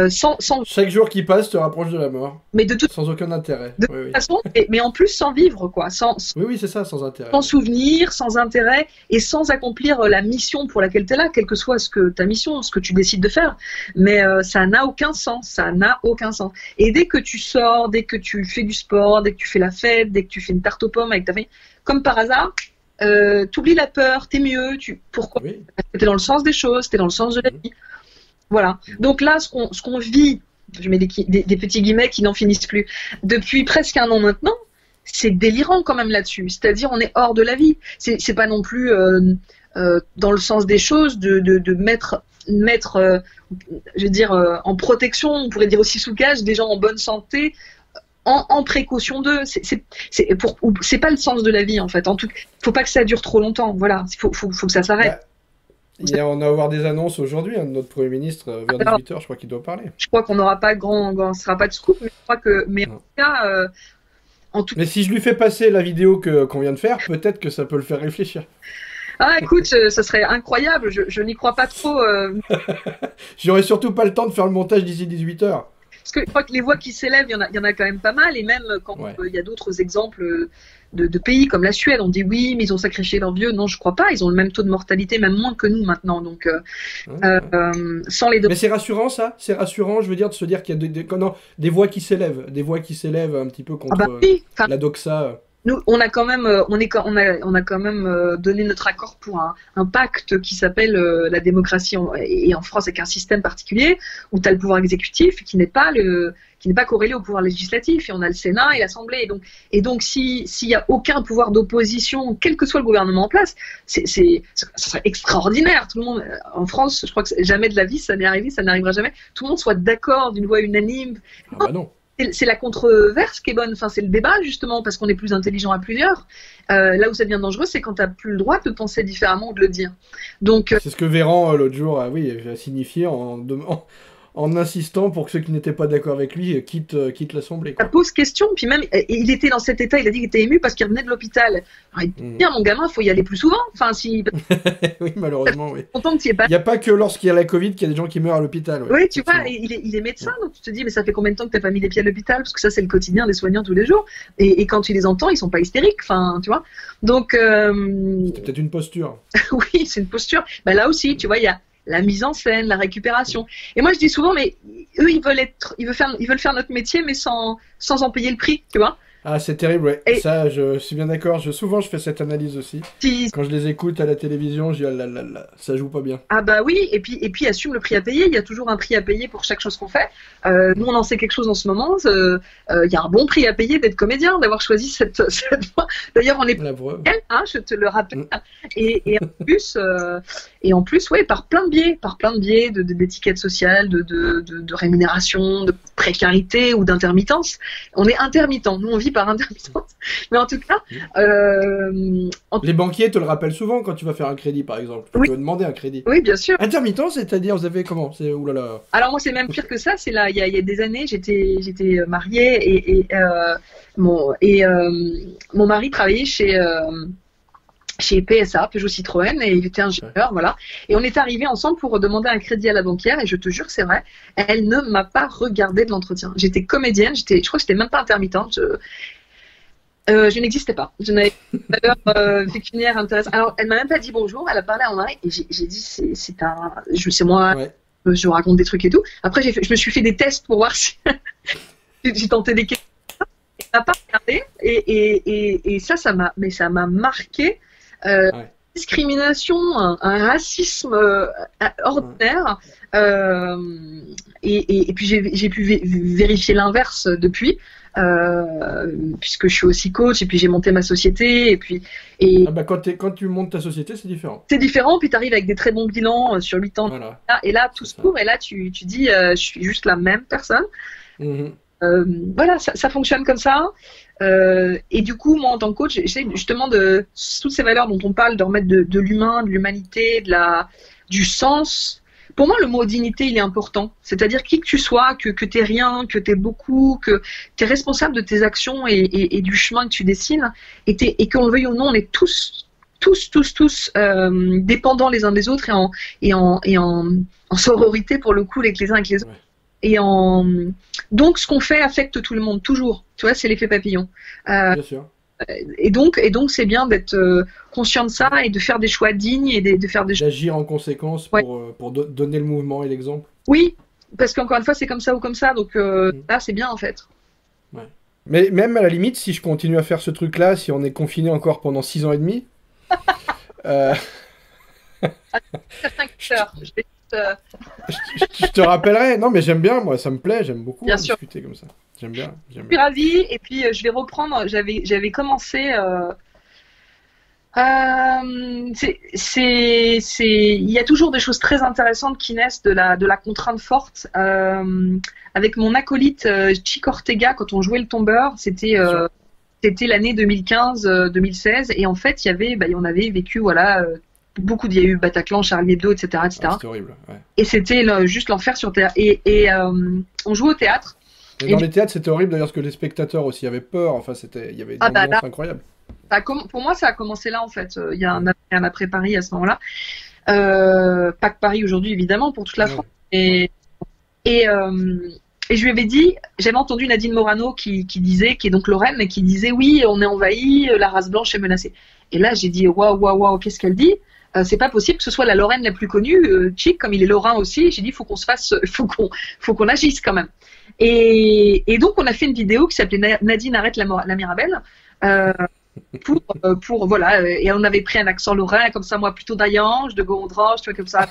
sans... Chaque jour qui passe te rapproche de la mort. Mais sans aucun intérêt. De toute façon, mais en plus sans vivre, quoi. Oui, c'est ça, sans intérêt. Sans souvenir, sans intérêt, et sans accomplir la mission pour laquelle tu es là, quelle que soit ta mission, ce que tu décides de faire. Mais ça n'a aucun sens, ça n'a aucun sens. Et dès que tu sors, dès que tu fais du sport, dès que tu fais la fête, dès que tu fais une tarte aux pommes avec ta famille, comme par hasard, t'oublies la peur, t'es mieux. Pourquoi? Parce que t'es dans le sens des choses, t'es dans le sens de la vie. Voilà. Donc là, ce qu'on vit, je mets des petits guillemets qui n'en finissent plus, depuis presque 1 an maintenant, c'est délirant quand même là-dessus. C'est-à-dire, on est hors de la vie. C'est pas non plus dans le sens des choses de mettre je veux dire, en protection, on pourrait dire aussi sous cage, des gens en bonne santé, en précaution d'eux. C'est pas le sens de la vie, en fait. En tout cas, faut pas que ça dure trop longtemps. Voilà, faut que ça s'arrête. On va avoir des annonces aujourd'hui, de notre Premier ministre, vers 18h, je crois qu'il doit parler. Je crois qu'on n'aura pas ce sera pas de scoop, mais je crois que, en tout cas, mais si je lui fais passer la vidéo qu'on vient de faire, peut-être que ça peut le faire réfléchir. Ah, écoute, ça serait incroyable, je n'y crois pas trop. J'aurais surtout pas le temps de faire le montage d'ici 18h. Parce que je crois que les voix qui s'élèvent, il y en a quand même pas mal, et même quand il y a d'autres exemples de pays comme la Suède, on dit oui, mais ils ont sacrifié leurs vieux. Non, je crois pas, ils ont le même taux de mortalité, même moins que nous maintenant. Donc, sans les... Mais c'est rassurant, ça. C'est rassurant, je veux dire, de se dire qu'il y a des voix qui s'élèvent, un petit peu contre la doxa. nous, on a quand même, on a quand même donné notre accord pour un pacte qui s'appelle la démocratie et en France avec un système particulier où tu as le pouvoir exécutif qui n'est pas corrélé au pouvoir législatif, et on a le Sénat et l'Assemblée. Et donc s'il y a aucun pouvoir d'opposition, quel que soit le gouvernement en place, ça serait extraordinaire. Tout le monde en France, je crois que jamais de la vie ça n'est arrivé, ça n'arrivera jamais. Tout le monde soit d'accord d'une voix unanime. Ah bah non. C'est la controverse qui est bonne, enfin, c'est le débat justement, parce qu'on est plus intelligent à plusieurs. Là où ça devient dangereux, c'est quand tu n'as plus le droit de penser différemment ou de le dire. Donc, c'est ce que Véran, l'autre jour, a signifié en insistant pour que ceux qui n'étaient pas d'accord avec lui quittent l'Assemblée. Ça pose question, puis même, il était dans cet état, il a dit qu'il était ému parce qu'il revenait de l'hôpital. Alors, il dit, mon gamin, il faut y aller plus souvent. Enfin, si... oui, malheureusement, oui. Content que tu y es pas. Il n'y a pas que lorsqu'il y a la Covid qu'il y a des gens qui meurent à l'hôpital. Oui, tu vois, il est médecin, donc tu te dis, mais ça fait combien de temps que tu n'as pas mis les pieds à l'hôpital? Parce que ça, c'est le quotidien des soignants tous les jours. Et quand tu les entends, ils sont pas hystériques, enfin, tu vois. Donc... c'est peut-être une posture. Oui, c'est une posture. Ben, là aussi, tu vois, il y a la mise en scène, la récupération. Et moi, je dis souvent, mais eux, ils veulent faire notre métier, mais sans en payer le prix, tu vois. Ah, c'est terrible, ouais. Et ça, je suis bien d'accord. Souvent, je fais cette analyse aussi. Quand je les écoute à la télévision, je dis, ah là là là, ça joue pas bien. Ah bah oui, et puis assume le prix à payer. Il y a toujours un prix à payer pour chaque chose qu'on fait. Nous, on en sait quelque chose en ce moment. Il y a un bon prix à payer d'être comédien, d'avoir choisi cette voie. D'ailleurs, on est je te le rappelle. Et en plus, ouais, par plein de biais, d'étiquettes sociales, de rémunération, de précarité ou d'intermittence. On est intermittent. Nous, on vit par intermittence. Mais en tout cas... Les banquiers te le rappellent souvent quand tu vas faire un crédit, par exemple. Tu vas demander un crédit. Oui, bien sûr. Intermittent, c'est-à-dire, vous avez comment? Oulala. Alors moi, c'est même pire que ça. C'est là, il y a des années, j'étais mariée et mon mari travaillait chez PSA, Peugeot Citroën, et il était ingénieur, voilà. Et on est arrivés ensemble pour demander un crédit à la banquière, et je te jure, c'est vrai, elle ne m'a pas regardé de l'entretien. J'étais comédienne, je crois que j'étais même pas intermittente. Je n'existais pas. Je n'avais pas de valeur pécuniaire intéressante. Alors, elle m'a même pas dit bonjour, elle a parlé à mon mari, et j'ai dit, c'est moi, je raconte des trucs et tout. Après, je me suis fait des tests pour voir si j'ai tenté des questions. Elle m'a pas regardé, et ça m'a marqué. Discrimination, un racisme ordinaire, et puis j'ai pu vérifier l'inverse depuis, puisque je suis aussi coach, et puis j'ai monté ma société, quand tu montes ta société, c'est différent. C'est différent, puis tu arrives avec des très bons bilans sur 8 ans, voilà. Et là tout se court, et là tu dis je suis juste la même personne. Voilà, ça fonctionne comme ça. Et du coup, moi, en tant que coach, j'essaie justement de toutes ces valeurs dont on parle, de remettre de l'humain, de l'humanité, du sens. Pour moi, le mot dignité, il est important. C'est-à-dire qui que tu sois, que t'es rien, que t'es beaucoup, que t'es responsable de tes actions et du chemin que tu dessines. Et qu'on le veuille ou non, on est tous dépendants les uns des autres et en sororité pour le coup, les uns avec les autres. Donc, ce qu'on fait affecte tout le monde, toujours. Tu vois, c'est l'effet papillon. Bien sûr. Et donc, c'est bien d'être conscient de ça et de faire des choix dignes et de faire des choix. D'agir en conséquence pour donner le mouvement et l'exemple. Oui, parce qu'encore une fois, c'est comme ça ou comme ça. Donc là, c'est bien en fait. Ouais. Mais même à la limite, si je continue à faire ce truc-là, si on est confiné encore pendant 6 ans et demi. Je te rappellerai. Non, mais j'aime bien, moi, ça me plaît, j'aime beaucoup discuter comme ça. J'aime bien. Je suis ravie, et puis je vais reprendre. J'avais commencé. Il y a toujours des choses très intéressantes qui naissent de la contrainte forte. Avec mon acolyte Chick Ortega, quand on jouait le tombeur, c'était l'année 2015-2016, et en fait, on avait vécu, voilà. Il y a eu Bataclan, Charlie Hebdo, etc. C'était horrible. Ouais. Et c'était juste l'enfer sur Terre. Et on jouait au théâtre. Et dans les théâtres, c'était horrible d'ailleurs, parce que les spectateurs aussi avaient peur. Enfin, il y avait une ambiance incroyable. Pour moi, ça a commencé là, en fait. Il y a un après Paris à ce moment-là. Pas que Paris aujourd'hui, évidemment, pour toute la France. Et je lui avais dit, j'avais entendu Nadine Morano qui est donc Lorraine, qui disait oui, on est envahi, la race blanche est menacée. Et là, j'ai dit waouh, qu'est-ce qu'elle dit? C'est pas possible que ce soit la Lorraine la plus connue, Chick, comme il est lorrain aussi. J'ai dit, faut qu'on agisse quand même. Et donc, on a fait une vidéo qui s'appelait Nadine arrête la Mirabelle, Euh, voilà, et on avait pris un accent lorrain, comme ça, moi plutôt d'Ayange, de Gondrange, tu vois, comme ça.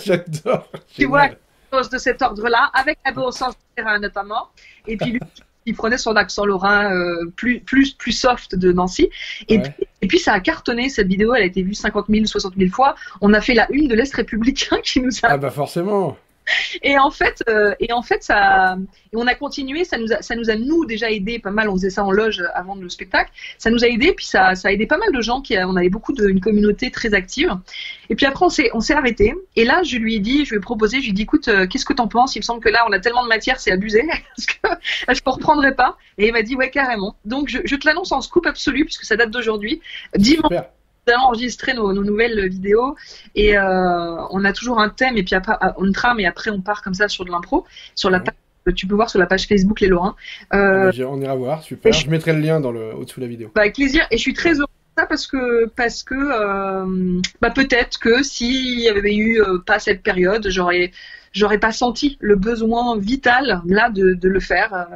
J'adore. Tu vois, Génial. quelque chose de cet ordre-là, avec un bon sens du terrain notamment. Et puis lui, il prenait son accent lorrain plus soft de Nancy. Ouais. Et puis ça a cartonné, cette vidéo, elle a été vue 50 000, 60 000 fois. On a fait la une de l'Est républicain qui nous a Ah bah forcément. et on a continué, ça nous a nous déjà aidé pas mal. On faisait ça en loge avant le spectacle. Ça nous a aidé, puis ça a aidé pas mal de gens on avait une communauté très active. Et puis après, on s'est arrêté. Et là, je lui ai proposé, je lui ai dit, écoute, qu'est-ce que t'en penses? Il me semble que là, on a tellement de matière, c'est abusé. Parce que je ne reprendrai pas. Et il m'a dit, ouais, carrément. Donc, je te l'annonce en scoop absolu, puisque ça date d'aujourd'hui. Dimanche, Super. on a enregistré nos nouvelles vidéos et on a toujours un thème et puis après on trame et après on part comme ça sur de l'impro sur la page, tu peux voir sur la page Facebook Les Lorrains. Ah bah, on ira voir, super. Je mettrai le lien au-dessous de la vidéo. Avec plaisir, et je suis très heureuse de ça parce que peut-être que s'il y avait eu pas cette période, j'aurais pas senti le besoin vital là de le faire.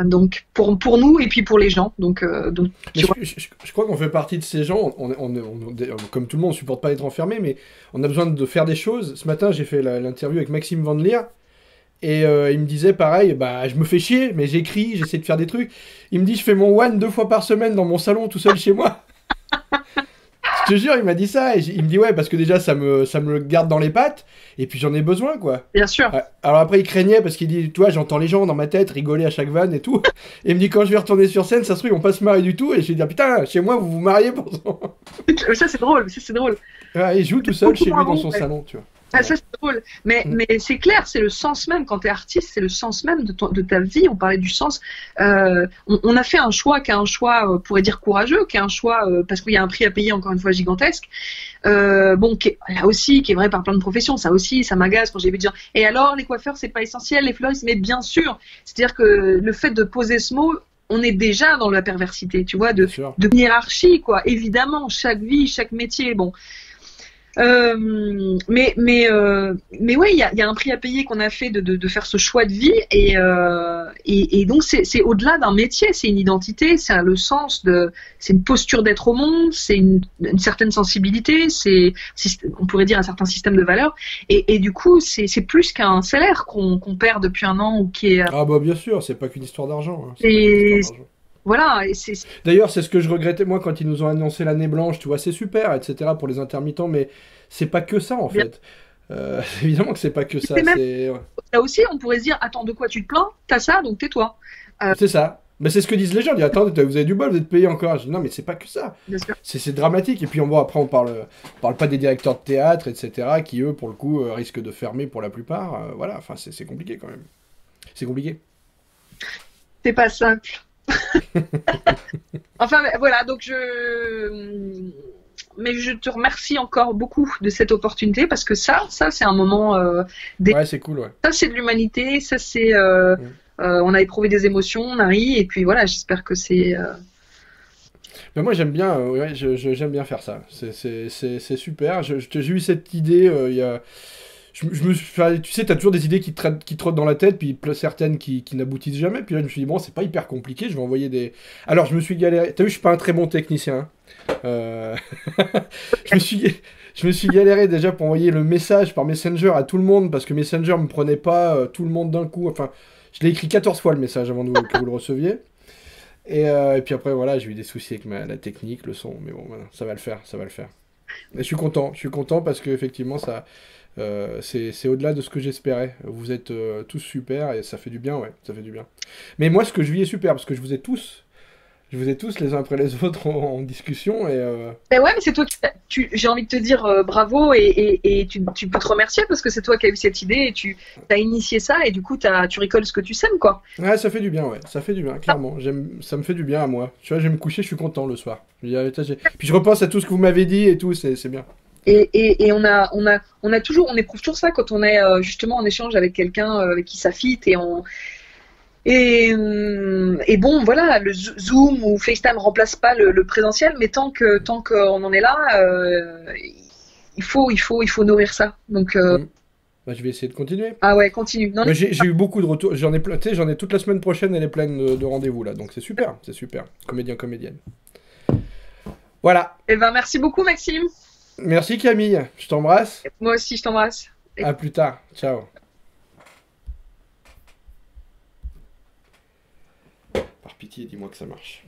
Donc pour nous et puis pour les gens. Donc je crois qu'on fait partie de ces gens. Comme tout le monde, on supporte pas être enfermé, mais on a besoin de faire des choses. Ce matin, j'ai fait l'interview avec Maxime Van Leer et il me disait pareil. Bah, je me fais chier, mais j'écris, j'essaie de faire des trucs. Il me dit, je fais mon one 2 fois par semaine dans mon salon, tout seul chez moi. Je te jure, il m'a dit ça. Et il me dit ouais, parce que déjà, ça me garde dans les pattes. Et puis j'en ai besoin, quoi. Bien sûr. Alors après, il craignait parce qu'il dit, toi, j'entends les gens dans ma tête rigoler à chaque vanne et tout. Et il me dit, quand je vais retourner sur scène, ça se trouve, ils vont pas se marier du tout. Et je lui dis, ah, putain, chez moi, vous vous mariez pour ça. Ça, c'est drôle. Ça, c'est drôle. Ouais, il joue tout seul chez lui dans son salon, tu vois. Ah, ça, c'est drôle. Mais c'est clair, c'est le sens même. Quand tu es artiste, c'est le sens même de ta vie. On parlait du sens. On a fait un choix qui est un choix, on pourrait dire courageux, qui est un choix, parce qu'il y a un prix à payer, encore une fois, gigantesque. Là aussi, qui est vrai par plein de professions. Ça aussi, ça m'agace quand j'ai vu dire, et alors, les coiffeurs, c'est pas essentiel, les fleuristes, mais bien sûr. C'est-à-dire que le fait de poser ce mot, on est déjà dans la perversité, tu vois, de hiérarchie, quoi. Évidemment, chaque vie, chaque métier, bon. Mais ouais, il y a un prix à payer qu'on a fait de faire ce choix de vie et donc c'est au-delà d'un métier, c'est une identité, c'est le sens c'est une posture d'être au monde, c'est une certaine sensibilité, on pourrait dire un certain système de valeurs et du coup c'est plus qu'un salaire qu'on perd depuis un an ou qui est. Ah bah bien sûr, c'est pas qu'une histoire d'argent. Hein, voilà. D'ailleurs, c'est ce que je regrettais, moi, quand ils nous ont annoncé l'année blanche, tu vois, c'est super, etc., pour les intermittents, mais c'est pas que ça, en fait. Évidemment que c'est pas que ça. Là aussi, on pourrait se dire, attends, de quoi tu te plains? T'as ça, donc tais-toi. C'est ça. Mais c'est ce que disent les gens, ils disent, attends, vous avez du bol, vous êtes payé encore. Je dis, non, mais c'est pas que ça. C'est dramatique. Et puis, après, on parle pas des directeurs de théâtre, etc., qui, eux, pour le coup, risquent de fermer pour la plupart. Voilà, enfin, c'est compliqué, quand même. C'est compliqué. C'est pas simple. Enfin voilà, donc mais je te remercie encore beaucoup de cette opportunité parce que ça c'est un moment ouais, c'est cool, ouais. Ça c'est de l'humanité, ça c'est on a éprouvé des émotions, on a ri et puis voilà, j'espère que c'est mais moi j'aime bien j'aime bien faire ça, c'est super. J'ai eu cette idée il y a tu sais, t'as toujours des idées qui te trottent dans la tête, puis certaines qui n'aboutissent jamais. Puis là, je me suis dit, bon, c'est pas hyper compliqué, je vais envoyer des. Alors, je me suis galéré. T'as vu, je suis pas un très bon technicien. Hein. Je me suis galéré déjà pour envoyer le message par Messenger à tout le monde, parce que Messenger me prenait pas tout le monde d'un coup. Enfin, je l'ai écrit 14 fois le message avant que vous le receviez. Et puis après, voilà, j'ai eu des soucis avec la technique, le son. Mais bon, voilà, ça va le faire. Et je suis content parce que effectivement, ça. C'est au-delà de ce que j'espérais. Vous êtes tous super et ça fait du bien, ouais, ça fait du bien. Mais moi, ce que je vis est super parce que je vous ai tous les uns après les autres en discussion et. Mais ouais, mais c'est toi j'ai envie de te dire bravo et tu peux te remercier parce que c'est toi qui as eu cette idée et tu as initié ça et du coup tu récoltes ce que tu sèmes, quoi. Ouais, ça fait du bien, clairement. Ça me fait du bien à moi. Tu vois, je vais me coucher, je suis content le soir. Puis je repense à tout ce que vous m'avez dit et tout, c'est bien. Et on éprouve toujours ça quand on est justement en échange avec quelqu'un avec qui ça fit et bon voilà, le Zoom ou FaceTime remplace pas le présentiel, mais tant qu'on en est là, il faut nourrir ça. Donc Bah, je vais essayer de continuer. Ah ouais, continue. Non, Mais j'ai eu beaucoup de retours. J'en ai plein, tu sais, j'en ai toute la semaine prochaine, elle est pleine de rendez-vous là. Donc c'est super, c'est super. Comédien, comédienne. Voilà. eh ben, merci beaucoup, Maxime. Merci Camille. Je t'embrasse. Moi aussi, je t'embrasse. À plus tard. Ciao. Par pitié, dis-moi que ça marche.